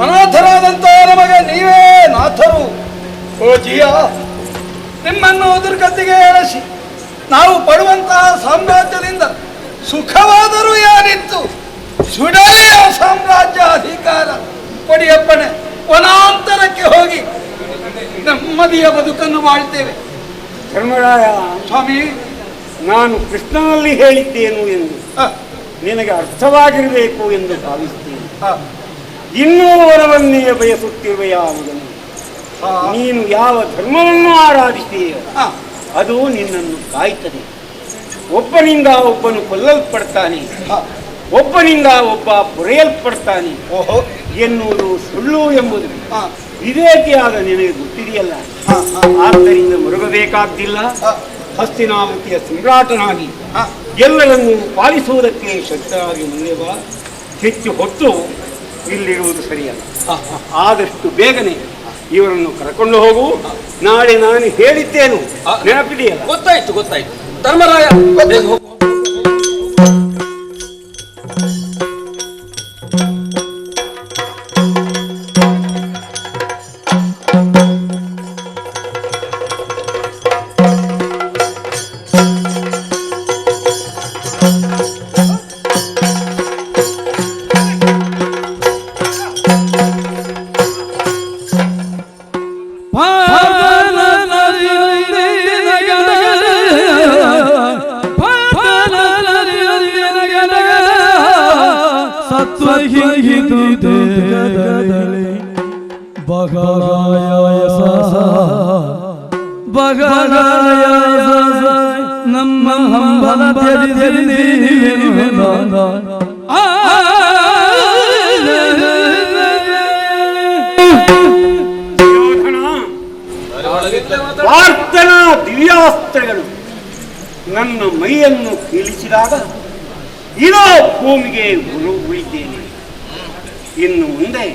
ಅನಾಥರಾದಂತಹ ನಮಗೆ ನೀವೇ ನಾಥರು. ಓ ಜಿಯ, ನಿಮ್ಮನ್ನು ದುರ್ಗತಿಗೆ ಎಳೆಸಿ ನಾವು ಪಡುವಂತಹ ಸಾಮ್ರಾಜ್ಯದಿಂದ ಸುಖವಾದರೂ ಯಾರಿತ್ತು? ಸುಡಲೆಯ ಸಾಮ್ರಾಜ್ಯ ಅಧಿಕಾರ ಕೊಡಿಯಪ್ಪಣೆ. ವನಾಂತರಕ್ಕೆ ಹೋಗಿ ನೆಮ್ಮದಿಯ ಬದುಕನ್ನು ಬಾಳ್ತೇವೆ. ಧರ್ಮರಾಯ ಸ್ವಾಮಿ, ನಾನು ಕೃಷ್ಣನಲ್ಲಿ ಹೇಳಿದ್ದೇನು ಎಂದು ನಿನಗೆ ಅರ್ಥವಾಗಿರಬೇಕು ಎಂದು ಭಾವಿಸ್ತೇನೆ. ಇನ್ನೂ ವರವನ್ನೇ ಬಯಸುತ್ತಿರುವ ಯಾವುದನ್ನು ನೀನು ಯಾವ ಧರ್ಮವನ್ನು ಆರಾಧಿಸುತ್ತೀಯೋ ಅದು ನಿನ್ನನ್ನು ಕಾಯ್ತದೆ. ಒಬ್ಬನಿಂದ ಒಬ್ಬನು ಕೊಲ್ಲಲ್ಪಡ್ತಾನೆ, ಒಬ್ಬನಿಂದ ಒಬ್ಬ ಪೊರೆಯಲ್ಪಡ್ತಾನೆ ಎನ್ನುವುದು ಸುಳ್ಳು ಎಂಬುದು ವಿವೇಕಿಯಾದ ನಿನಗೆ ಗೊತ್ತಿದೆಯಲ್ಲ. ಆದ್ದರಿಂದ ಮುರುಗಬೇಕಾದ್ದಿಲ್ಲ. ಹಸ್ತಿನಾವತಿಯ ಸಮ್ರಾಟನಾಗಿ ಎಲ್ಲರನ್ನೂ ಪಾಲಿಸುವುದಕ್ಕೆ ಶಕ್ತರಾಗಿ ಮುಂದೆ ಬಾ. ಹೆಚ್ಚು ಹೊತ್ತು ಇಲ್ಲಿರುವುದು ಸರಿಯಲ್ಲ. ಆದಷ್ಟು ಬೇಗನೆ ಇವರನ್ನು ಕರ್ಕೊಂಡು ಹೋಗು. ನಾಳೆ ನಾನು ಹೇಳಿದ್ದೇನು ನೆನಪಿದೆಯಲ್ಲ? ಗೊತ್ತಾಯ್ತು ಧರ್ಮರಾಯ. ನಮ್ಮ ಹಂಬಲ ಪಾರ್ಥನ ದಿವ್ಯಾಸ್ತ್ರಗಳು ನನ್ನ ಮೈಯನ್ನು ಕೀಳಿಸಿದಾಗ ಇರೋ ಭೂಮಿಗೆ ಉಳಿದ್ದೇನೆ. ಇನ್ನು ಮುಂದೆ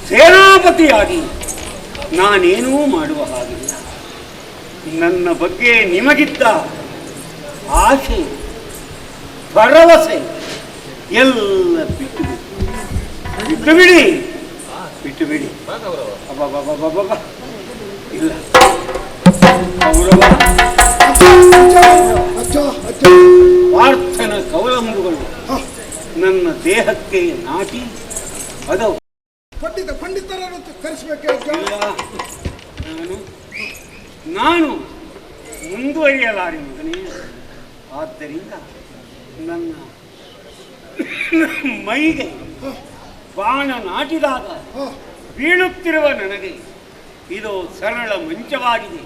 ಸೇನಾಪತಿಯಾಗಿ ನಾನೇನೂ ಮಾಡುವ ಹಾಗಿಲ್ಲ. ನನ್ನ ಬಗ್ಗೆ ನಿಮಗಿದ್ದ ಆಸೆ, ಭರವಸೆ ಎಲ್ಲ ಬಿಟ್ಟು ಬಿಡಿ. ಅಬ್ಬಬ್ಬಬ್ಬಬ್ಬ ಇಲ್ಲ. ಕೌರವ ಪಾರ್ಥನ ಕೌಲಂಬುಗಳು ನನ್ನ ದೇಹಕ್ಕೆ ನಾಟಿ ಅದು ಪಂಡಿತರನ್ನು ಕರೆಸಬೇಕೆ? ನಾನು ಮುಂದುವರಿಯಲಾರೆ ಮಗನೇ. ಆದ್ದರಿಂದ ನನ್ನ ಮೈಗೆ ಬಾಣ ನಾಟಿದಾಗ ಬೀಳುತ್ತಿರುವ ನನಗೆ ಇದು ಸರಳ ಮಂಚವಾಗಿದೆ.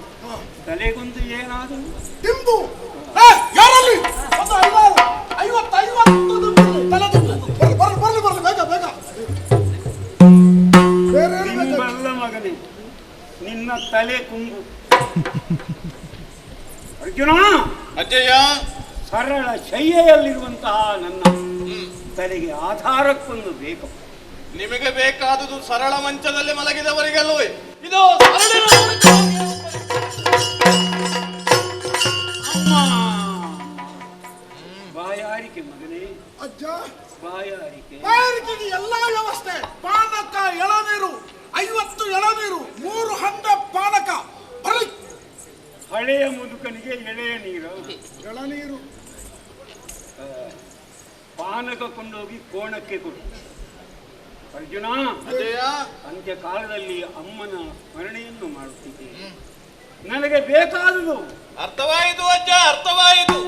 ತಲೆಗೊಂದು ಏನಾದರೂ ದಿಂಬು ಯಾರಲ್ಲಿ ಬಲ್ಲ ಮಗನೇ, ನಿನ್ನ ತಲೆ ಕುಂಬು. ಅರ್ಜುನ, ಅಜ್ಜಯ್ಯ, ಸರಳ ಶಯ್ಯೆಯಲ್ಲಿರುವಂತಹ ನನ್ನ ತಲೆಗೆ ಆಧಾರಕ್ಕೊಂದು ಬೇಕು. ನಿಮಗೆ ಬೇಕಾದುದು ಸರಳ ಮಂಚದಲ್ಲಿ ಮಲಗಿದವರಿಗಲ್ಲವೇ? ಇದು ಬಾಯಾರಿಕೆ ಮಗನೇ, ಅಜ್ಜ. ಬಾಯಾರಿಕೆಗೆ ಎಲ್ಲಾ ವ್ಯವಸ್ಥೆ, ಪಾನಕ, ಎಳನೀರು, 50 ಎಳನೀರು, 3 ಹಂಡ ಪಾನಕ. ಹಳೆಯ ಮುದುಕನಿಗೆ ಎಳೆಯ ನೀರು, ಎಳನೀರು, ಪಾನಕ ಕೊಂಡೋಗಿ ಕೋಣಕ್ಕೆ ಕೊಡು. ಅರ್ಜುನ, ಅಂತ್ಯಕಾಲದಲ್ಲಿ ಅಮ್ಮನ ಸ್ಮರಣೆಯನ್ನು ಮಾಡುತ್ತಿದ್ದೇನೆ. ನನಗೆ ಬೇಕಾದುದು ಅರ್ಥವಾಯಿತು ಅಜ್ಜ, ಅರ್ಥವಾಯಿತು.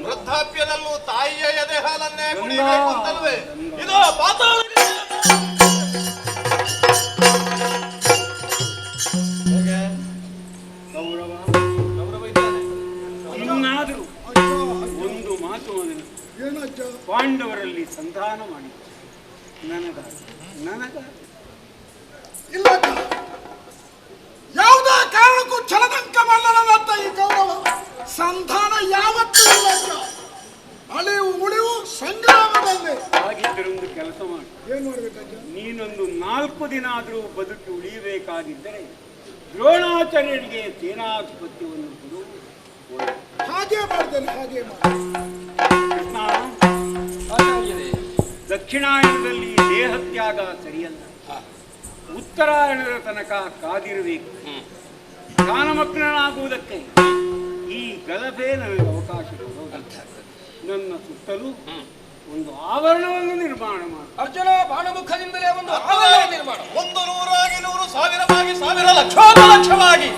ವೃದ್ಧಾಪ್ಯದಲ್ಲೂ ತಾಯಿಯ ಎದೆ ಹಾಲನ್ನೇ ಕುಡಿಯಬೇಕು ಅಂತಲ್ವೇ? ಇದು ಪಾತಾಳ. ಇನ್ನಾದರೂ ಒಂದು ಮಾತು ಪಾಂಡವರಲ್ಲಿ ಸಂಧಾನ ಮಾಡಿ ನನಗ ಇಲ್ಲ. ಯಾವುದೇ ಕಾರಣಕ್ಕೂ ಛಲದಂಕ ಮಲ್ಲನದಂತ ಈ ಗೌರವ ಸಂಧಾನ ಯಾವತ್ತೂ ಇಲ್ಲ. ಅಳಿವು ಉಳಿವು ಸಂಗ್ರಾಮದಲ್ಲಿ. ಹಾಗಿದ್ದರೊಂದು ಕೆಲಸ ಮಾಡಿ. ಏನ್ ಮಾಡ್ಬೇಕಂತ? ನೀನೊಂದು 4 ದಿನ ಆದರೂ ಬದುಕಿ ಉಳಿಯಬೇಕಾಗಿದ್ದರೆ ದ್ರೋಣಾಚಾರ್ಯರಿಗೆ ಸೇನಾಧಿಪತ್ಯವನ್ನು ಕೊಡು. ಹಾಗೆ ಮಾಡ್ತೇನೆ, ಹಾಗೆ ಕೃಷ್ಣ, ದಕ್ಷಿಣಾಯನದಲ್ಲಿ ದೇಹತ್ಯಾಗ ಸರಿಯಲ್ಲ. ಉತ್ತರಾಯಣದ ತನಕ ಕಾದಿರಬೇಕು. ಜ್ಞಾನಮಗ್ನನಾಗುವುದಕ್ಕೆ ಈ ಗಲಭೆ ನನಗೆ ಅವಕಾಶ ಕೊಡುವುದಂತ ನನ್ನ ಸುತ್ತಲೂ ಒಂದು ಆವರಣವನ್ನು ನಿರ್ಮಾಣ ಮಾಡು. ಅರ್ಜುನ, ಬಾಣಮುಖದಿಂದಲೇ ಒಂದು ಆವರಣ ನಿರ್ಮಾಣ. 100 ಆಗಿ 100, 1000 ಆಗಿ 1000, ಲಕ್ಷೋಪಲಕ್ಷವಾಗಿ